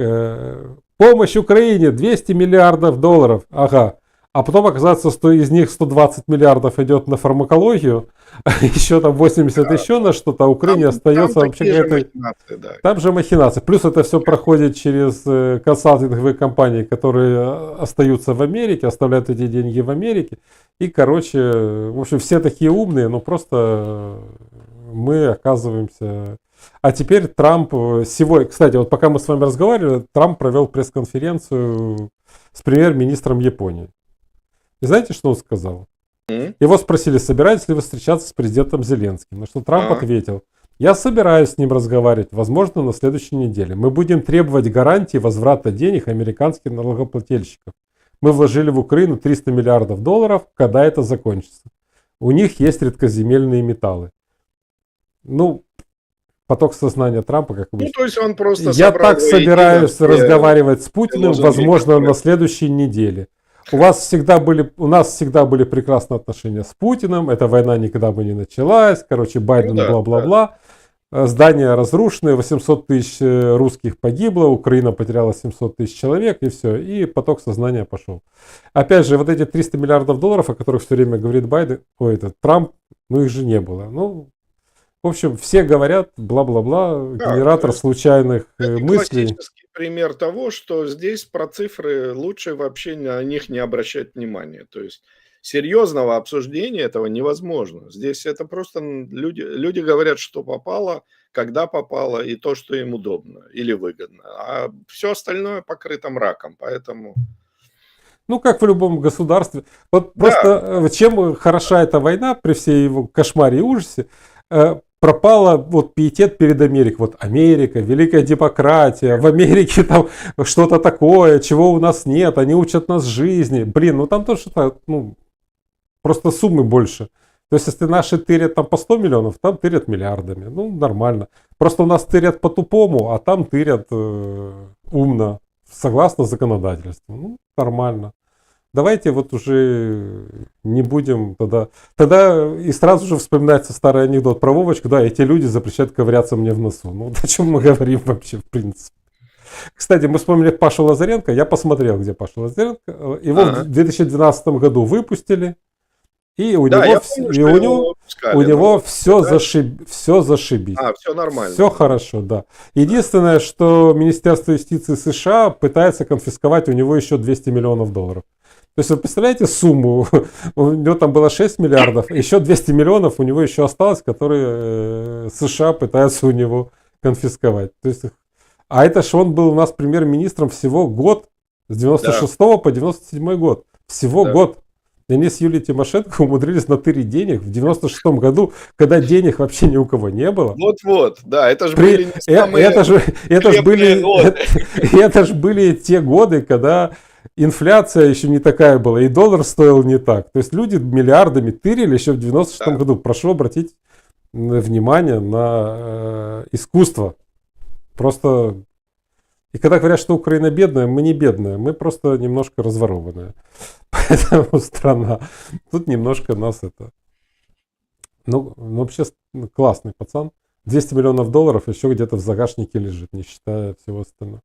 помощь Украине 200 миллиардов долларов, ага. А потом оказаться, что из них 120 миллиардов идет на фармакологию, а еще там 80 еще на что-то, а Украине остается Там вообще такие же какая-то... махинации, да. Там же махинации. Плюс это все проходит через консалтинговые компании, которые остаются в Америке, оставляют эти деньги в Америке. И, короче, в общем, все такие умные, но просто мы оказываемся... А теперь Трамп сегодня... Кстати, вот пока мы с вами разговаривали, Трамп провел пресс-конференцию с премьер-министром Японии. И знаете, что он сказал? Его спросили, собираетесь ли вы встречаться с президентом Зеленским. На что Трамп ответил: я собираюсь с ним разговаривать, возможно, на следующей неделе. Мы будем требовать гарантии возврата денег американских налогоплательщиков. Мы вложили в Украину 300 миллиардов долларов, когда это закончится. У них есть редкоземельные металлы. Ну, поток сознания Трампа, как Ну, обычно. то есть он просто Я собрал так воедино собираюсь все разговаривать с Путиным, лозунги, возможно, которые- на следующей неделе. У нас всегда были прекрасные отношения с Путиным, эта война никогда бы не началась, короче, Байден, Ну да, бла-бла-бла. Здания разрушены, 800 тысяч русских погибло, Украина потеряла 700 тысяч человек, и все, и поток сознания пошел. Опять же, вот эти 300 миллиардов долларов, о которых все время говорит Трамп, ну их же не было. Ну, в общем, все говорят, бла-бла-бла, Да, генератор то есть случайных это мыслей. классический пример того, что здесь про цифры лучше вообще на них не обращать внимания. То есть серьезного обсуждения этого невозможно. Здесь это просто люди говорят, что попало, когда попало и то, что им удобно или выгодно. А все остальное покрыто мраком. Поэтому Ну, как в любом государстве. Вот да, просто чем хороша эта война при всей его кошмаре и ужасе, пропала вот пиетет перед Америкой. Вот Америка, великая демократия, в Америке там что-то такое, чего у нас нет, они учат нас жизни. Блин, ну там тоже ну, просто суммы больше. То есть, если наши тырят там по 100 миллионов, там тырят миллиардами. Ну, нормально. Просто у нас тырят по-тупому, а там тырят умно, согласно законодательству. Ну, нормально. Давайте вот уже не будем тогда... Тогда и сразу же вспоминается старый анекдот про Вовочку. Да, эти люди запрещают ковыряться мне в носу. Ну, вот о чем мы говорим вообще, в принципе. Кстати, мы вспомнили Пашу Лазаренко. Я посмотрел, где Паша Лазаренко. Его в 2012 году выпустили. И у да, него, я помню, что его выпускали, у него но все, да. все зашибись. Все нормально. Все хорошо, да. Единственное, что Министерство юстиции США пытается конфисковать у него еще 200 миллионов долларов. То есть вы представляете сумму? У него там было 6 миллиардов, еще 200 миллионов у него еще осталось, которые США пытаются у него конфисковать. То есть, а это ж он был у нас премьер-министром всего год, с 96 по 97 год. Всего год. И они с Юлией Тимошенко умудрились натырить денег в 96 году, когда денег вообще ни у кого не было. Вот, да, это же были не самые это ж были те годы, когда инфляция еще не такая была, и доллар стоил не так. То есть люди миллиардами тырили еще в 96 году. Прошу обратить внимание на искусство. Просто... И когда говорят, что Украина бедная, мы не бедная, мы просто немножко разворованная. Поэтому страна. Тут немножко нас это... Ну вообще классный пацан. 200 миллионов долларов еще где-то в загашнике лежит, не считая всего остального.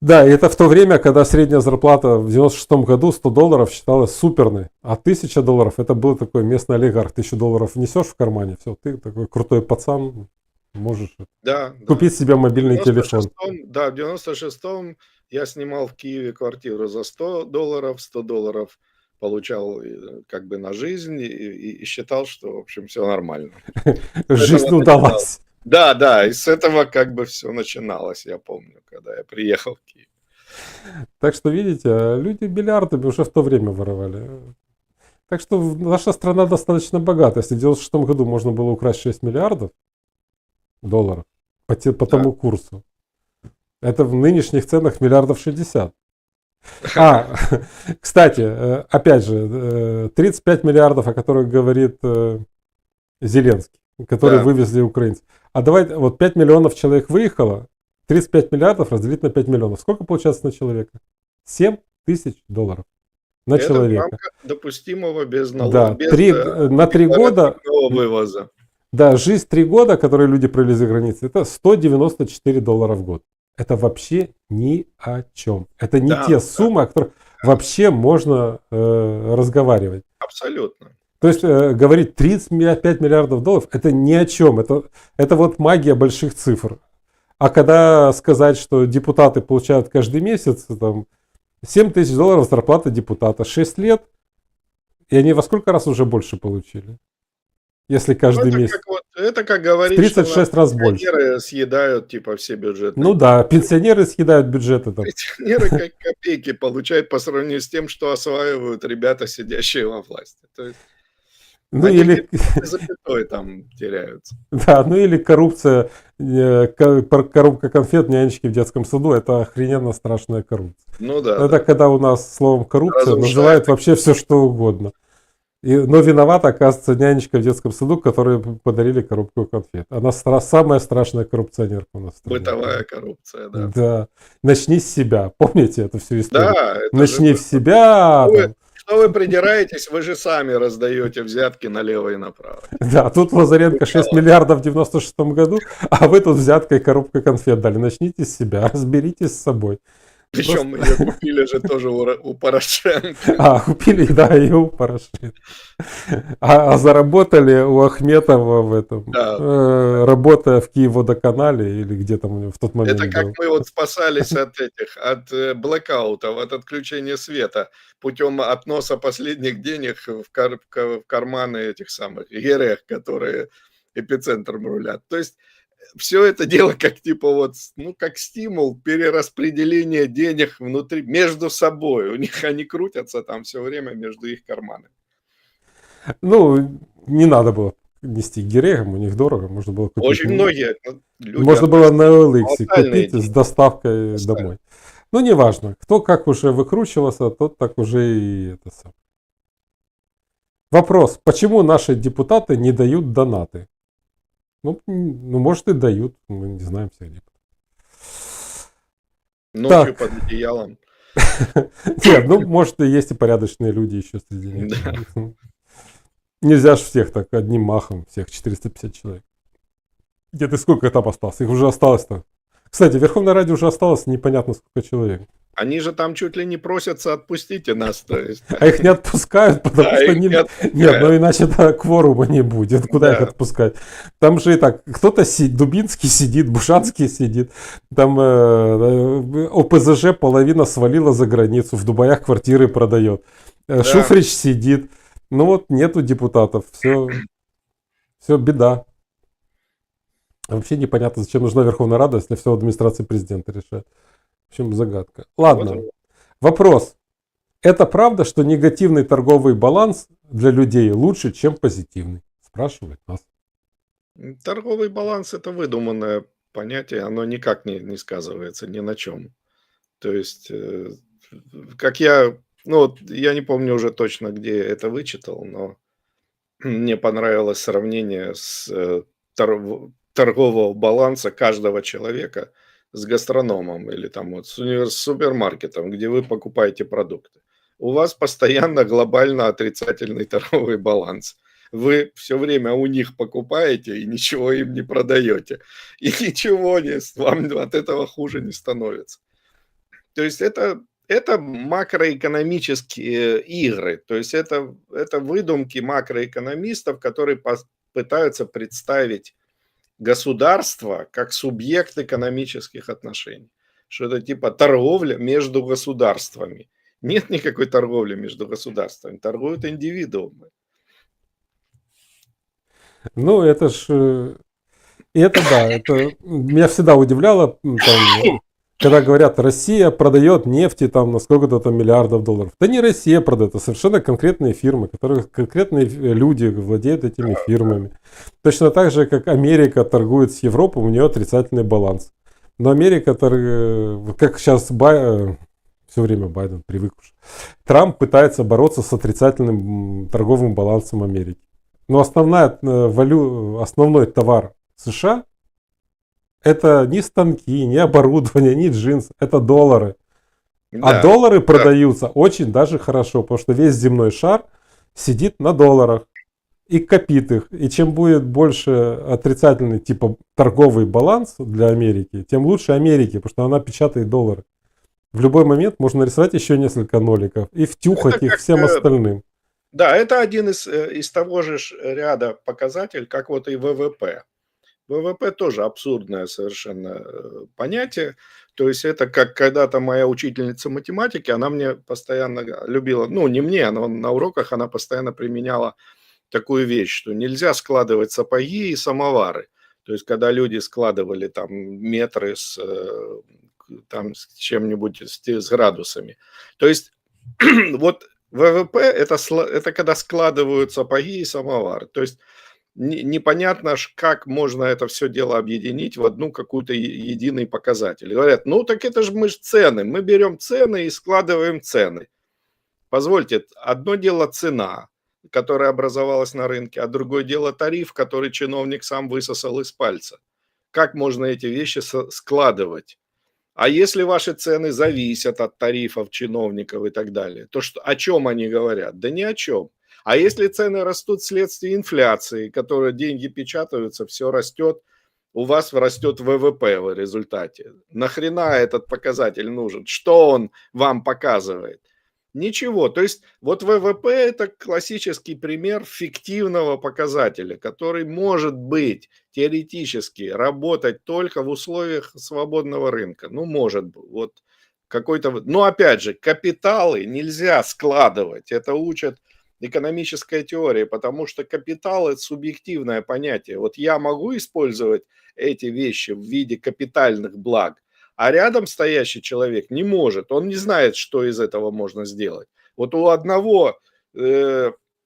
Да, и это в то время, когда средняя зарплата в 96 году $100 считалась суперной, а $1000 это был такой местный олигарх. $1000 внесешь в кармане, все, ты такой крутой пацан, можешь Да, да. купить себе В мобильный телефон. 96-м, да, в 96-м я снимал в Киеве квартиру за $100, $100 получал, как бы на жизнь и считал, что, в общем, все нормально. С этого Жизнь начиналось. удалась. Да, да, и с этого как бы все начиналось, я помню, когда я приехал в Киев. Так что, видите, люди миллиардами уже в то время воровали. Так что наша страна достаточно богата. Если в 96 году можно было украсть $6 миллиардов по Да. тому курсу, это в нынешних ценах миллиардов 60. А, кстати, опять же, 35 миллиардов, о которых говорит Зеленский, которые Да. вывезли украинцы. А давайте, вот 5 миллионов человек выехало, 35 миллиардов разделить на 5 миллионов. Сколько получается на человека? $7 тысяч на Это в человека. рамках допустимого без Да, без, на 3 года, декларативного вывоза. да, жизнь 3 года, которые люди провели за границей, это $194 в год. Это вообще ни о чем. Это не Да, те да, суммы, о которых вообще можно разговаривать. абсолютно. То есть говорить $35 миллиардов, это ни о чем. Это вот магия больших цифр. А когда сказать, что депутаты получают каждый месяц там, $7 тысяч зарплата депутата, 6 лет, и они во сколько раз уже больше получили? Если Ну, каждый месяц. это как В говорить, что у нас 36 раз больше. пенсионеры съедают, типа, все бюджетные Ну да, пенсионеры съедают бюджеты там. пенсионеры как копейки получают по сравнению с тем, что осваивают ребята, сидящие во власти. То есть Ну они или, где-то запятой там теряются. да, ну или коррупция, коробка конфет нянечки в детском саду, это охрененно страшная коррупция. Ну да, Это да. когда у нас словом коррупция Разрушает называют вообще все что угодно. Но виновата, оказывается, нянечка в детском саду, которой подарили коробку конфет. Она самая страшная коррупционерка у нас в стране. бытовая коррупция, да. Да. Начни с себя. Помните эту всю историю? Да, это Начни же в себя. Что вы там. что вы придираетесь, вы же сами раздаете взятки налево и направо. Да, тут Лазаренко 6 миллиардов в 96 году, а вы тут взяткой коробку конфет дали. Начните с себя, разберитесь с собой. Причем ее купили же тоже у Порошенко. А, купили, да, и у Порошенко. А заработали у Ахметова в этом, Да. работая в Киевводоканале или где там у него в тот момент Это как был. мы вот спасались от блэкаутов, от отключения света путем относа последних денег в карманы этих самых ГРЭХ, которые эпицентром рулят. То есть все это дело как типа вот, ну, как стимул перераспределения денег внутри, между собой. У них они крутятся там все время между их карманами. Ну, не надо было нести к Гирегам, у них дорого, можно было купить. Очень многие люди Можно было на OLX колоссальные купить с деньги. доставкой Колоссальные. домой. Ну, неважно, кто как уже выкручивался, тот так уже и это сам. Вопрос, почему наши депутаты не дают донаты? Ну, может и дают, мы не знаем всех депутатов. Ночью Так. под одеялом. Нет, ну, может, и есть и порядочные люди еще среди них. Да. Нельзя же всех так одним махом, всех 450 человек. Где-то сколько там осталось? Их уже осталось-то. Кстати, Верховное Радио уже осталось непонятно сколько человек. Они же там чуть ли не просятся, отпустите нас. То есть. А их не отпускают, потому Да, что их не нет, отпускают. ну иначе кворума не будет. Куда их Да. отпускать? Там же и так, кто-то Дубинский сидит, Бушанский сидит. Там ОПЗЖ половина свалила за границу, в Дубаях квартиры продает. Да. Шуфрич сидит. Ну вот нету депутатов. Все беда. Вообще непонятно, зачем нужна Верховная Рада, если все администрация президента решает. В общем, загадка. Ладно. Вот. Вопрос. Это правда, что негативный торговый баланс для людей лучше, чем позитивный? Спрашивает нас. Торговый баланс – это выдуманное понятие, оно никак не сказывается ни на чем. То есть, как ну вот я не помню уже точно, где это вычитал, но мне понравилось сравнение с торгового баланса каждого человека с гастрономом или там вот с супермаркетом, где вы покупаете продукты. У вас постоянно глобально отрицательный торговый баланс. Вы все время у них покупаете и ничего им не продаете. И ничего вам от этого хуже не становится. То есть это макроэкономические игры, то есть это выдумки макроэкономистов, которые пытаются представить государство как субъект экономических отношений. Что это типа торговля между государствами. Нет никакой торговли между государствами, торгуют индивидуумы. Ну, это ж... это да, это меня всегда удивляло, там, когда говорят, Россия продает нефти там на сколько-то там миллиардов долларов. Да не Россия продает, а совершенно конкретные фирмы, которые конкретные люди владеют этими фирмами. Точно так же, как Америка торгует с Европой, у нее отрицательный баланс. Но Америка, как сейчас все время Байден привык уже, Трамп пытается бороться с отрицательным торговым балансом Америки. Но основной товар США это не станки, не оборудование, не джинсы, это доллары. А Да, доллары продаются очень даже хорошо, потому что весь земной шар сидит на долларах и копит их. И чем будет больше отрицательный типа торговый баланс для Америки, тем лучше Америке, потому что она печатает доллары. В любой момент можно нарисовать еще несколько ноликов и втюхать это их как, всем остальным. да, это один из того же ряда показателей, как вот и ВВП. ВВП тоже абсурдное совершенно понятие. То есть это как когда-то моя учительница математики, она мне постоянно любила, ну не мне, но на уроках она постоянно применяла такую вещь, что нельзя складывать сапоги и самовары. То есть когда люди складывали там метры там, с чем-нибудь, с градусами. То есть вот ВВП это когда складывают сапоги и самовар. То есть непонятно, как можно это все дело объединить в одну какую-то единый показатель. Говорят, ну так это же мы же цены, мы берем цены и складываем цены. Позвольте, одно дело цена, которая образовалась на рынке, а другое дело тариф, который чиновник сам высосал из пальца. Как можно эти вещи складывать? А если ваши цены зависят от тарифов чиновников и так далее, то что, о чем они говорят? Да ни о чем. А если цены растут вследствие инфляции, которая деньги печатаются, все растет, у вас растет ВВП в результате. Нахрена этот показатель нужен? Что он вам показывает? Ничего. То есть вот ВВП это классический пример фиктивного показателя, который может быть теоретически работать только в условиях свободного рынка. Ну, может быть. Вот какой-то... Но опять же, капиталы нельзя складывать. Это учат экономическая теория, потому что капитал это субъективное понятие. Вот я могу использовать эти вещи в виде капитальных благ, а рядом стоящий человек не может, он не знает, что из этого можно сделать. Вот у одного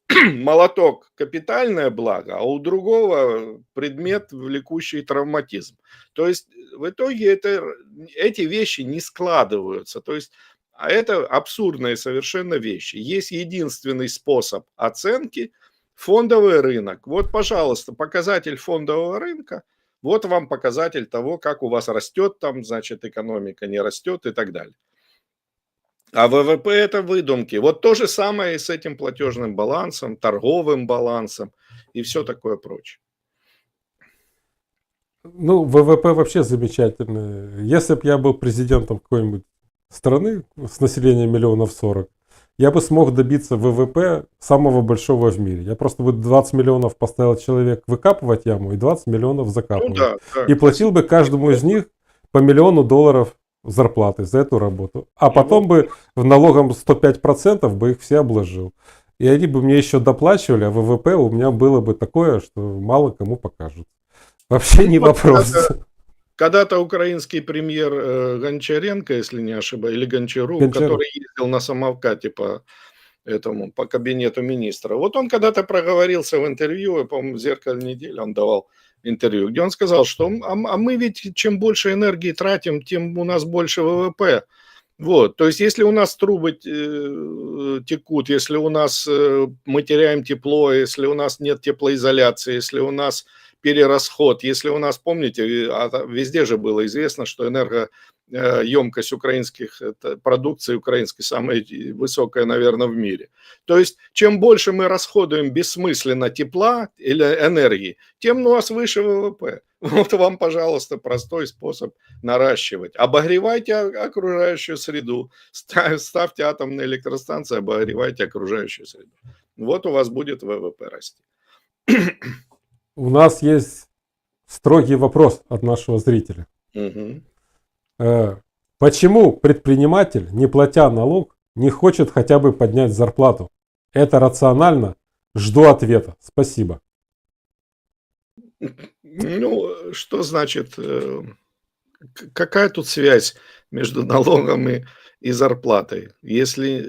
молоток капитальное благо, а у другого предмет, влекущий травматизм. То есть в итоге эти вещи не складываются. То есть, а это абсурдные совершенно вещи. Есть единственный способ оценки – фондовый рынок. Вот, пожалуйста, показатель фондового рынка. Вот вам показатель того, как у вас растет там, значит, экономика не растет и так далее. А ВВП это выдумки. Вот то же самое и с этим платежным балансом, торговым балансом и все такое прочее. Ну, ВВП вообще замечательно. Если бы я был президентом какой-нибудь страны с населением миллионов 40, я бы смог добиться ВВП самого большого в мире. Я просто бы 20 миллионов поставил человек выкапывать яму и 20 миллионов Ну закапывать. да, И платил бы каждому из них по $1 000 000 зарплаты за эту работу. А потом бы в налогом 105% бы их все обложил. И они бы мне еще доплачивали, а ВВП у меня было бы такое, что мало кому покажут. Вообще не вопрос. Когда-то украинский премьер Гончаренко, если не ошибаюсь, или Гончарук, который ездил на самокате по кабинету министра. Вот он когда-то проговорился в интервью, я помню, в «Зеркале недели» он давал интервью, где он сказал, что мы ведь чем больше энергии тратим, тем у нас больше ВВП. Вот, то есть если у нас трубы текут, если у нас мы теряем тепло, если у нас нет теплоизоляции, если у нас перерасход. Если у нас, помните, везде же было известно, что энергоемкость украинских продукции украинской самая высокая, наверное, в мире. То есть, чем больше мы расходуем бессмысленно тепла или энергии, тем у нас выше ВВП. Вот вам, пожалуйста, простой способ наращивать. Обогревайте окружающую среду, ставьте атомные электростанции, обогревайте окружающую среду. Вот у вас будет ВВП расти. У нас есть строгий вопрос от нашего зрителя. Угу. Почему предприниматель, не платя налог, не хочет хотя бы поднять зарплату? Это рационально? Жду ответа. Спасибо. Ну, что значит, какая тут связь между налогом и зарплатой? Если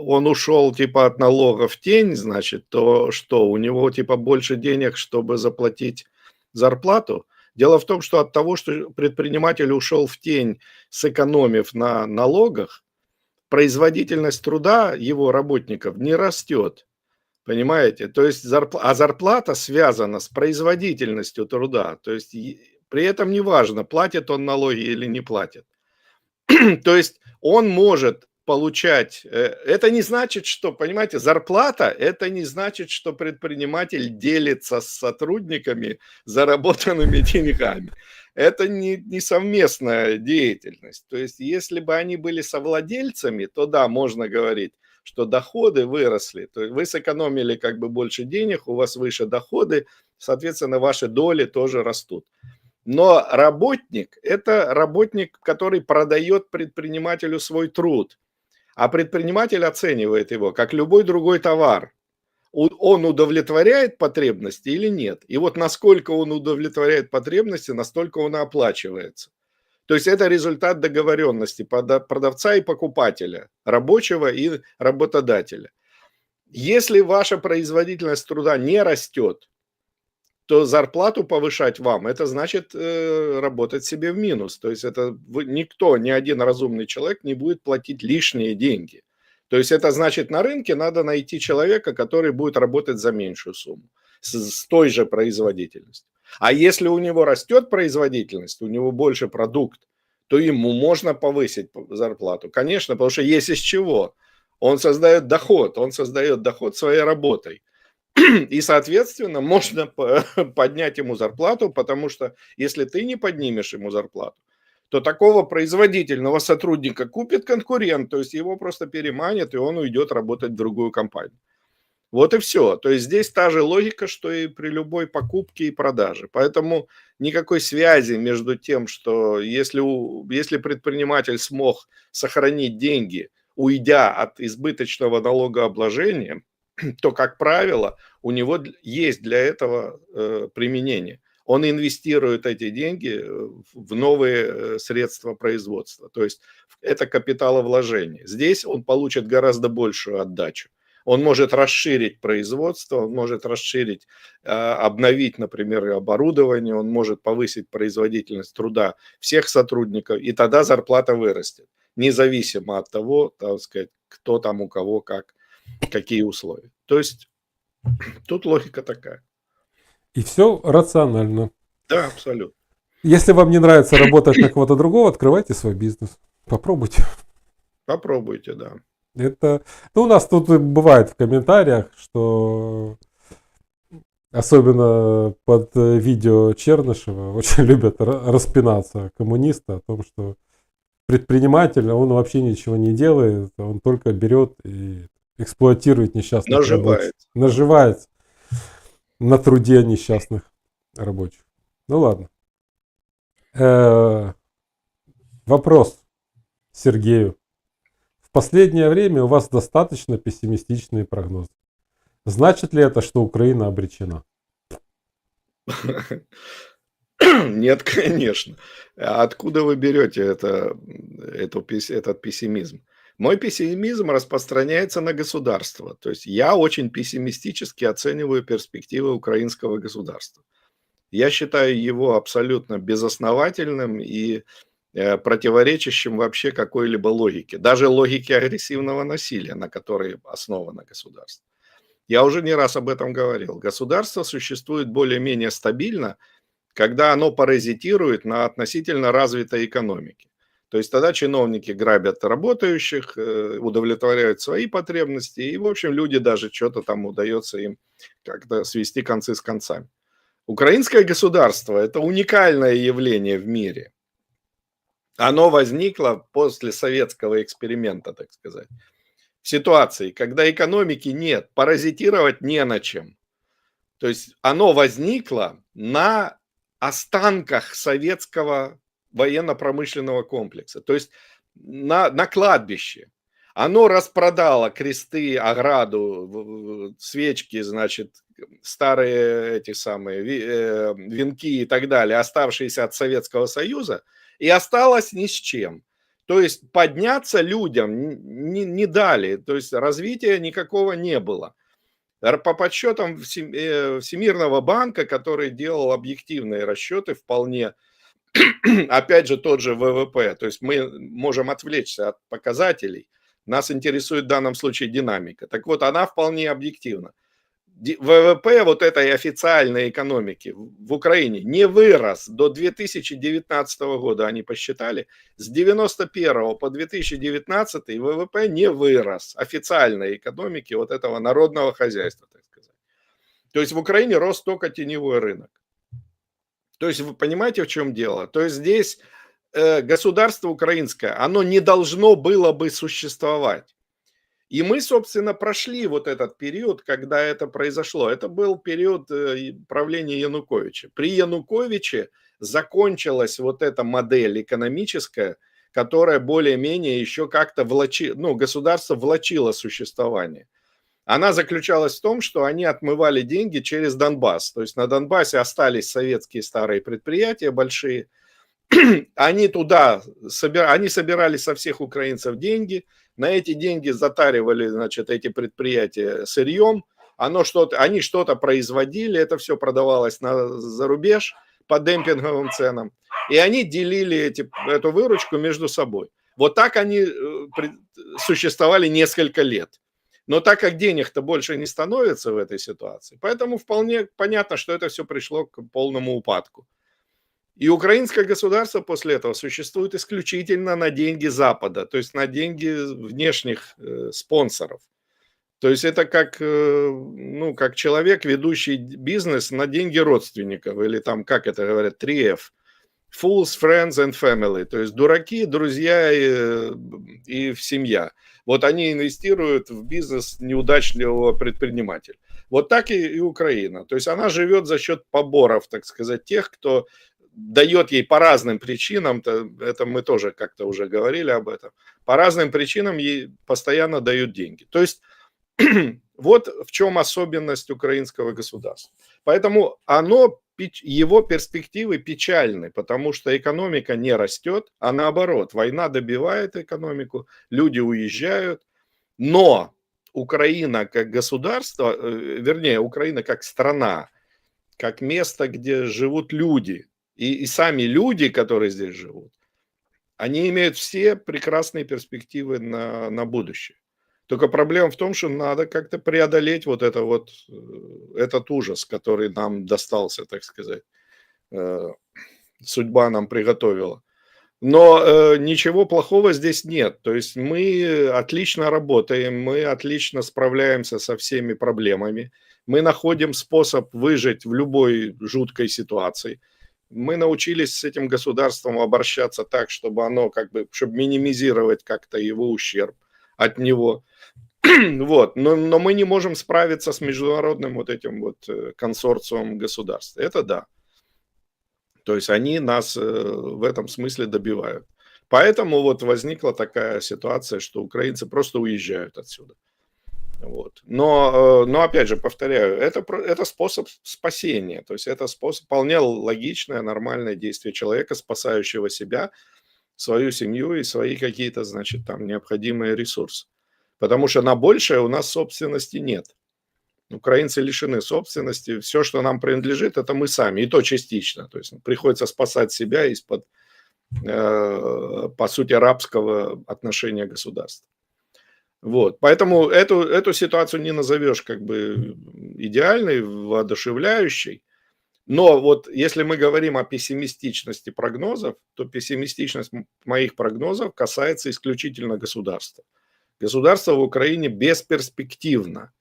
он ушел типа от налога в тень, значит, то что, у него типа больше денег, чтобы заплатить зарплату? Дело в том, что от того, что предприниматель ушел в тень, сэкономив на налогах, производительность труда его работников не растет. Понимаете? То есть зарплата связана с производительностью труда. То есть при этом не важно, платит он налоги или не платит. То есть он может получать, это не значит, что, понимаете, зарплата, это не значит, что предприниматель делится с сотрудниками заработанными деньгами. Это не совместная деятельность. То есть если бы они были совладельцами, то да, можно говорить, что доходы выросли, то есть вы сэкономили как бы больше денег, у вас выше доходы, соответственно, ваши доли тоже растут. Но работник – это работник, который продает предпринимателю свой труд, а предприниматель оценивает его как любой другой товар. Он удовлетворяет потребности или нет? И вот насколько он удовлетворяет потребности, настолько он и оплачивается. То есть это результат договоренности продавца и покупателя, рабочего и работодателя. Если ваша производительность труда не растет, то зарплату повышать вам, это значит работать себе в минус. То есть это никто, ни один разумный человек не будет платить лишние деньги. То есть это значит, на рынке надо найти человека, который будет работать за меньшую сумму, с той же производительностью. А если у него растет производительность, у него больше продукт, то ему можно повысить зарплату. Конечно, потому что есть из чего. Он создает доход своей работой. И, соответственно, можно поднять ему зарплату, потому что если ты не поднимешь ему зарплату, то такого производительного сотрудника купит конкурент, то есть его просто переманят, и он уйдет работать в другую компанию. Вот и все. То есть здесь та же логика, что и при любой покупке и продаже. Поэтому никакой связи между тем, что если предприниматель смог сохранить деньги, уйдя от избыточного налогообложения, то, как правило, у него есть для этого применение. Он инвестирует эти деньги в новые средства производства. То есть это капиталовложение. Здесь он получит гораздо большую отдачу. Он может расширить производство, он может расширить, обновить, например, оборудование, он может повысить производительность труда всех сотрудников, и тогда зарплата вырастет, независимо от того, так сказать, кто там у кого как, какие условия. То есть тут логика такая. И все рационально. Да, абсолютно. Если вам не нравится работать на кого-то другого, открывайте свой бизнес. Попробуйте. Попробуйте, да. Это, ну, у нас тут бывает в комментариях, что особенно под видео Чернышева очень любят распинаться коммунисты о том, что предприниматель, он вообще ничего не делает, он только берет и эксплуатирует несчастных рабочих. Наживается на труде несчастных рабочих. Ну ладно. Вопрос Сергею. В последнее время у вас достаточно пессимистичные прогнозы. Значит ли это, что Украина обречена? Нет, конечно. Откуда вы берете этот пессимизм? Мой пессимизм распространяется на государство. То есть я очень пессимистически оцениваю перспективы украинского государства. Я считаю его абсолютно безосновательным и противоречащим вообще какой-либо логике. Даже логике агрессивного насилия, на которой основано государство. Я уже не раз об этом говорил. Государство существует более-менее стабильно, когда оно паразитирует на относительно развитой экономике. То есть тогда чиновники грабят работающих, удовлетворяют свои потребности, и, в общем, люди даже что-то там удается им как-то свести концы с концами. Украинское государство – это уникальное явление в мире. Оно возникло после советского эксперимента, так сказать, в ситуации, когда экономики нет, паразитировать не на чем. То есть оно возникло на останках советского военно-промышленного комплекса, то есть на кладбище. Оно распродало кресты, ограду, свечки, значит, старые эти самые венки и так далее, оставшиеся от Советского Союза, и осталось ни с чем. То есть подняться людям не дали, то есть развития никакого не было. По подсчетам Всемирного банка, который делал объективные расчеты вполне, опять же, тот же ВВП, то есть мы можем отвлечься от показателей, нас интересует в данном случае динамика. Так вот, она вполне объективна. ВВП вот этой официальной экономики в Украине не вырос до 2019 года, они посчитали, с 1991 по 2019 ВВП не вырос официальной экономики вот этого народного хозяйства, так сказать. То есть в Украине рос только теневой рынок. То есть вы понимаете, в чем дело? То есть здесь государство украинское, оно не должно было бы существовать. И мы, собственно, прошли вот этот период, когда это произошло. Это был период правления Януковича. При Януковиче закончилась вот эта модель экономическая, которая более-менее еще как-то государство влачило существование. Она заключалась в том, что они отмывали деньги через Донбасс. То есть на Донбассе остались советские старые предприятия большие. Они собирали со всех украинцев деньги, на эти деньги затаривали, значит, эти предприятия сырьем, они что-то производили, это все продавалось за рубеж по демпинговым ценам, и они делили эту выручку между собой. Вот так они существовали несколько лет. Но так как денег-то больше не становится в этой ситуации, поэтому вполне понятно, что это все пришло к полному упадку. И украинское государство после этого существует исключительно на деньги Запада, то есть на деньги внешних спонсоров. То есть это как человек, ведущий бизнес на деньги родственников, или там, как это говорят, 3F. Fools, friends and family. То есть дураки, друзья и семья. Вот они инвестируют в бизнес неудачливого предпринимателя. Вот так и Украина. То есть она живет за счет поборов, так сказать, тех, кто дает ей по разным причинам, это мы тоже как-то уже говорили об этом, по разным причинам ей постоянно дают деньги. То есть вот в чем особенность украинского государства. Поэтому его перспективы печальны, потому что экономика не растет, а наоборот, война добивает экономику, люди уезжают, но Украина как государство, вернее, Украина как страна, как место, где живут люди, и сами люди, которые здесь живут, они имеют все прекрасные перспективы на будущее. Только проблема в том, что надо как-то преодолеть этот ужас, который нам достался, так сказать. Судьба нам приготовила. Но ничего плохого здесь нет. То есть мы отлично работаем, мы отлично справляемся со всеми проблемами. Мы находим способ выжить в любой жуткой ситуации. Мы научились с этим государством обращаться так, чтобы чтобы минимизировать как-то его ущерб от него. Вот. Но мы не можем справиться с международным вот этим вот консорциумом государств. Это да. То есть они нас в этом смысле добивают. Поэтому вот возникла такая ситуация, что украинцы просто уезжают отсюда. Вот. Но опять же, повторяю, это способ спасения. То есть это способ вполне логичное, нормальное действие человека, спасающего себя, свою семью и свои какие-то, значит, там необходимые ресурсы. Потому что на большее у нас собственности нет. Украинцы лишены собственности. Все, что нам принадлежит, это мы сами. И то частично. То есть приходится спасать себя из-под, по сути, рабского отношения государства. Вот. Поэтому эту ситуацию не назовешь как бы идеальной, воодушевляющей. Но вот если мы говорим о пессимистичности прогнозов, то пессимистичность моих прогнозов касается исключительно государства. Государство в Украине бесперспективно.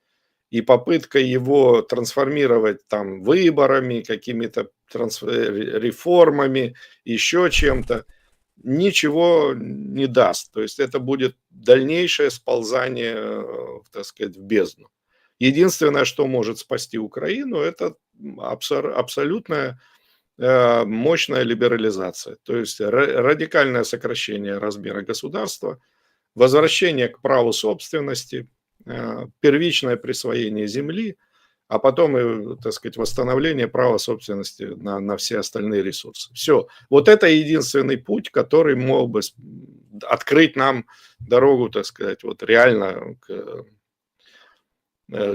И попытка его трансформировать там выборами, какими-то реформами, еще чем-то, ничего не даст. То есть это будет дальнейшее сползание, так сказать, в бездну. Единственное, что может спасти Украину, это абсолютная мощная либерализация. То есть радикальное сокращение размера государства, возвращение к праву собственности, первичное присвоение земли, а потом, так сказать, восстановление права собственности на все остальные ресурсы. Все. Вот это единственный путь, который мог бы открыть нам дорогу, так сказать, вот реально к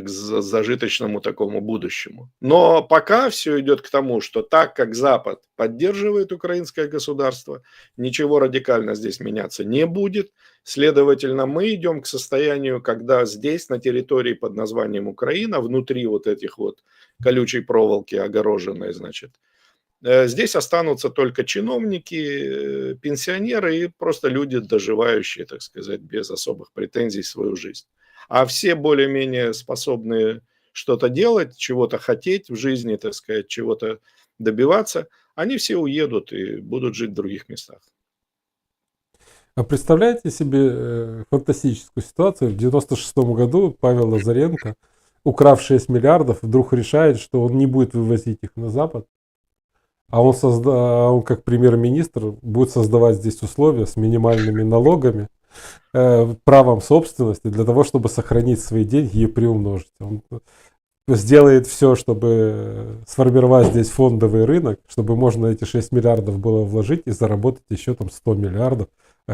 зажиточному такому будущему. Но пока все идет к тому, что так как Запад поддерживает украинское государство, ничего радикально здесь меняться не будет. Следовательно, мы идем к состоянию, когда здесь, на территории под названием Украина, внутри вот этих вот колючей проволоки огороженной, значит, здесь останутся только чиновники, пенсионеры и просто люди, доживающие, так сказать, без особых претензий свою жизнь. А все более-менее способные что-то делать, чего-то хотеть в жизни, так сказать, чего-то добиваться, они все уедут и будут жить в других местах. А представляете себе фантастическую ситуацию? В 96 году Павел Лазаренко, украв 6 миллиардов, вдруг решает, что он не будет вывозить их на Запад, а он как премьер-министр будет создавать здесь условия с минимальными налогами, правом собственности для того, чтобы сохранить свои деньги и приумножить. Он сделает все, чтобы сформировать здесь фондовый рынок, чтобы можно эти 6 миллиардов было вложить и заработать еще там 100 миллиардов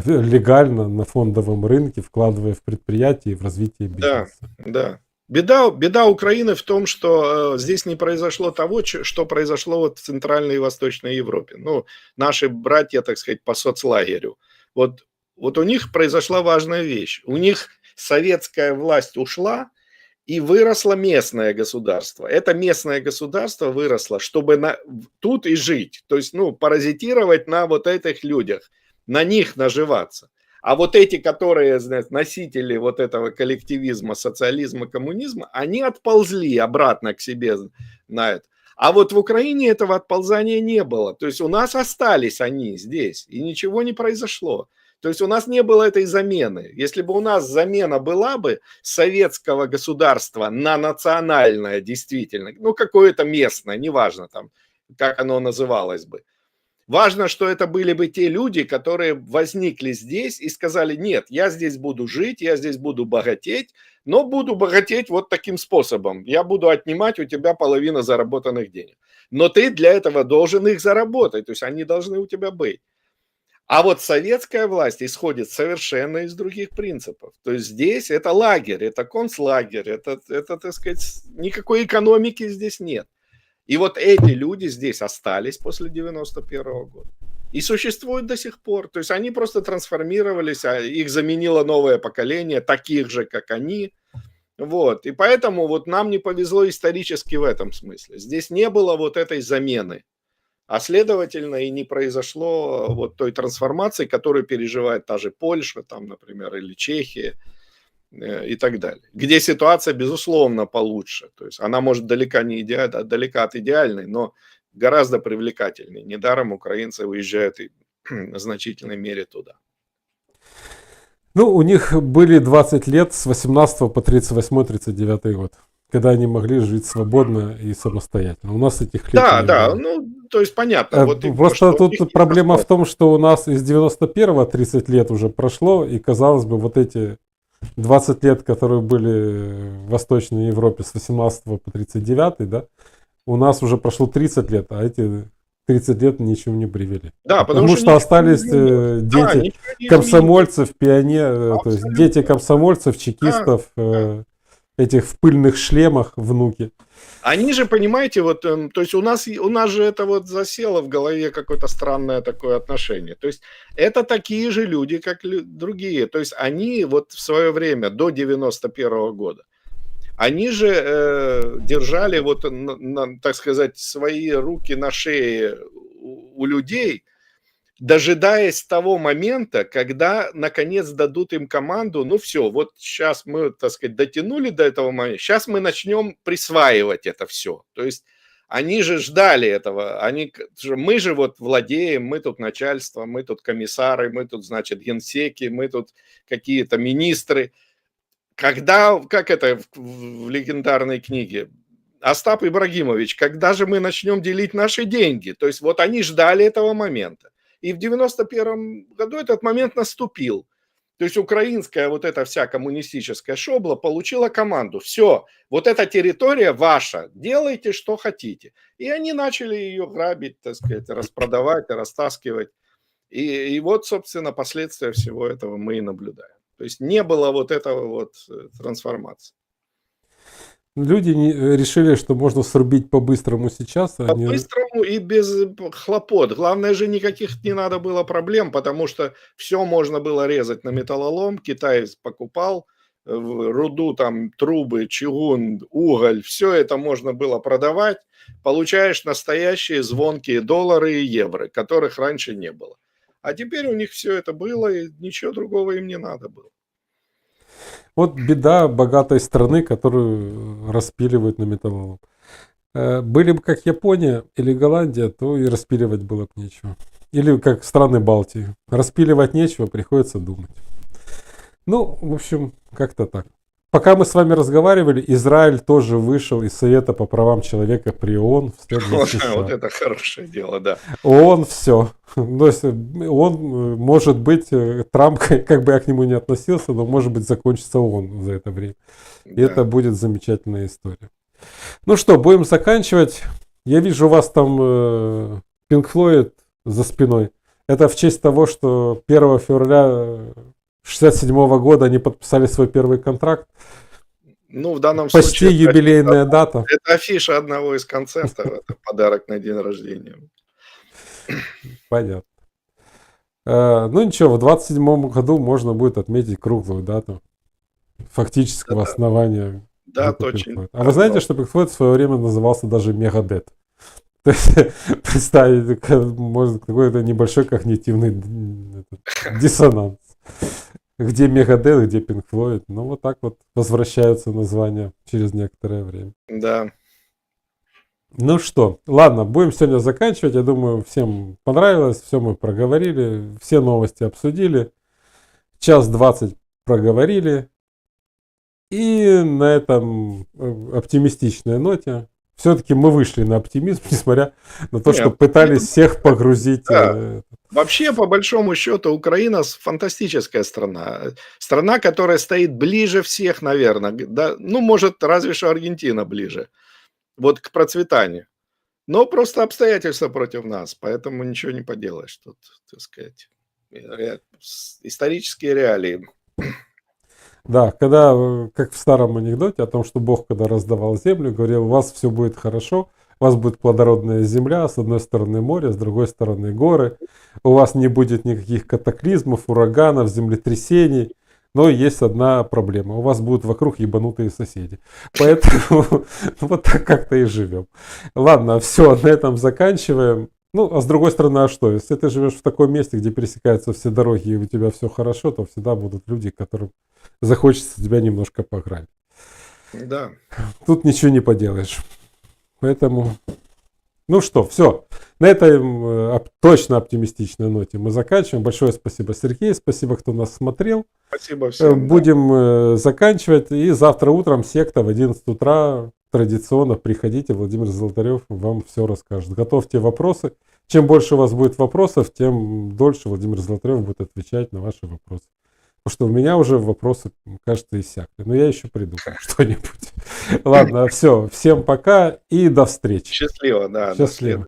легально на фондовом рынке, вкладывая в предприятия и в развитие бизнеса. Да. Беда Украины в том, что здесь не произошло того, что произошло вот в Центральной и Восточной Европе. Ну, наши братья, так сказать, по соцлагерю. Вот у них произошла важная вещь. У них советская власть ушла, и выросло местное государство. Это местное государство выросло, чтобы тут и жить. То есть, паразитировать на вот этих людях, на них наживаться. А вот эти, которые, знаете, носители вот этого коллективизма, социализма, коммунизма, они отползли обратно к себе на это. А вот в Украине этого отползания не было. То есть у нас остались они здесь, и ничего не произошло. То есть у нас не было этой замены. Если бы у нас замена была бы советского государства на национальное, действительно, какое-то местное, неважно там, как оно называлось бы. Важно, что это были бы те люди, которые возникли здесь и сказали: нет, я здесь буду жить, я здесь буду богатеть, но буду богатеть вот таким способом. Я буду отнимать у тебя половину заработанных денег. Но ты для этого должен их заработать, то есть они должны у тебя быть. А вот советская власть исходит совершенно из других принципов. То есть здесь это лагерь, это концлагерь, это, так сказать, никакой экономики здесь нет. И вот эти люди здесь остались после 91 года и существуют до сих пор. То есть они просто трансформировались, а их заменило новое поколение, таких же, как они. Вот. И поэтому вот нам не повезло исторически в этом смысле. Здесь не было вот этой замены. А следовательно и не произошло вот той трансформации, которую переживает та же Польша, там, например, или Чехия и так далее. Где ситуация, безусловно, получше. То есть она может далека от идеальной, но гораздо привлекательнее. Недаром украинцы уезжают и в значительной мере туда. У них были 20 лет с 18 по 38-39 год, когда они могли жить свободно и самостоятельно. У нас этих лет не было. То есть понятно. Вот просто тут проблема в том, что у нас из 91-го 30 лет уже прошло, и, казалось бы, вот эти 20 лет, которые были в Восточной Европе с 18 по 39, да, у нас уже прошло 30 лет, а эти 30 лет ничего не привели. Да, потому что остались дети комсомольцев, пионеров, то есть дети комсомольцев, чекистов, этих в пыльных шлемах внуки. Они же, понимаете, вот, то есть у нас же это вот засело в голове какое-то странное такое отношение. То есть это такие же люди, как другие. То есть они вот в свое время, до 91 года, они же держали вот, так сказать, свои руки на шее у людей, дожидаясь того момента, когда наконец дадут им команду, ну все, вот сейчас мы, так сказать, дотянули до этого момента, сейчас мы начнем присваивать это все. То есть они же ждали этого, мы же вот владеем, мы тут начальство, мы тут комиссары, мы тут, значит, генсеки, мы тут какие-то министры. Когда, как это в легендарной книге, Остап Ибрагимович, когда же мы начнем делить наши деньги? То есть вот они ждали этого момента. И в 91 году этот момент наступил. То есть украинская вот эта вся коммунистическая шобла получила команду. Все, вот эта территория ваша, делайте, что хотите. И они начали ее грабить, так сказать, распродавать, растаскивать. И вот, собственно, последствия всего этого мы и наблюдаем. То есть не было вот этого вот трансформации. Люди решили, что можно срубить по-быстрому сейчас. По-быстрому и без хлопот. Главное же, никаких не надо было проблем, потому что все можно было резать на металлолом. Китай покупал руду, там, трубы, чугун, уголь. Все это можно было продавать. Получаешь настоящие звонкие доллары и евро, которых раньше не было. А теперь у них все это было, и ничего другого им не надо было. Вот беда богатой страны, которую распиливают на металлолом. Были бы как Япония или Голландия, то и распиливать было бы нечего. Или как страны Балтии. Распиливать нечего, приходится думать. Ну, в общем, как-то так. Пока мы с вами разговаривали, Израиль тоже вышел из Совета по правам человека при ООН вслед за США. Вот это хорошее дело, да. ООН все. То есть он, может быть, Трамп, как бы я к нему не относился, но может быть закончится ООН за это время. И Да. это будет замечательная история. Ну что, будем заканчивать. Я вижу у вас там Pink Floyd за спиной. Это в честь того, что 1 февраля 1967 года они подписали свой первый контракт. Ну, в данном Почти случае юбилейная дата. это афиша одного из концертов, это подарок на день рождения. Понятно. Ну ничего, в 27 году можно будет отметить круглую дату фактического основания. Да, группы Pink точно. Floyd. А вы знаете, что Pink Floyd в свое время назывался даже Megadeth? То есть представить, может, какой-то небольшой когнитивный диссонанс. Где Megadeth, где Pink Floyd. Ну вот так вот возвращаются названия через некоторое время. Да. Ну что, ладно, будем сегодня заканчивать. Я думаю, всем понравилось, все мы проговорили, все новости обсудили. 1:20 проговорили. И на этом оптимистичной ноте все-таки мы вышли на оптимизм, несмотря на то, что пытались всех погрузить. Да. Вообще, по большому счету, Украина фантастическая страна. Страна, которая стоит ближе всех, наверное. Да, ну, может, разве что Аргентина ближе. Вот к процветанию. Но просто обстоятельства против нас, поэтому ничего не поделаешь тут, так сказать. Исторические реалии. Да, когда, как в старом анекдоте о том, что Бог, когда раздавал землю, говорил, у вас все будет хорошо, у вас будет плодородная земля, с одной стороны море, с другой стороны горы, у вас не будет никаких катаклизмов, ураганов, землетрясений, но есть одна проблема, у вас будут вокруг ебанутые соседи. Поэтому вот так как-то и живем. Ладно, все, на этом заканчиваем. Ну, а с другой стороны, а что? Если ты живешь в таком месте, где пересекаются все дороги, и у тебя все хорошо, то всегда будут люди, которым захочется тебя немножко пограбить. Да. Тут ничего не поделаешь. Поэтому, ну что, все. На этой точно оптимистичной ноте мы заканчиваем. Большое спасибо, Сергей. Спасибо, кто нас смотрел. Спасибо всем. Будем заканчивать. И завтра утром секта в 11 утра. Традиционно приходите, Владимир Золотарев вам все расскажет. Готовьте вопросы. Чем больше у вас будет вопросов, тем дольше Владимир Золотарев будет отвечать на ваши вопросы. Потому что у меня уже вопросы, кажется, иссякли. Но я еще придумаю что-нибудь. Ладно, все. Всем пока и до встречи. Счастливо, да. Счастливо.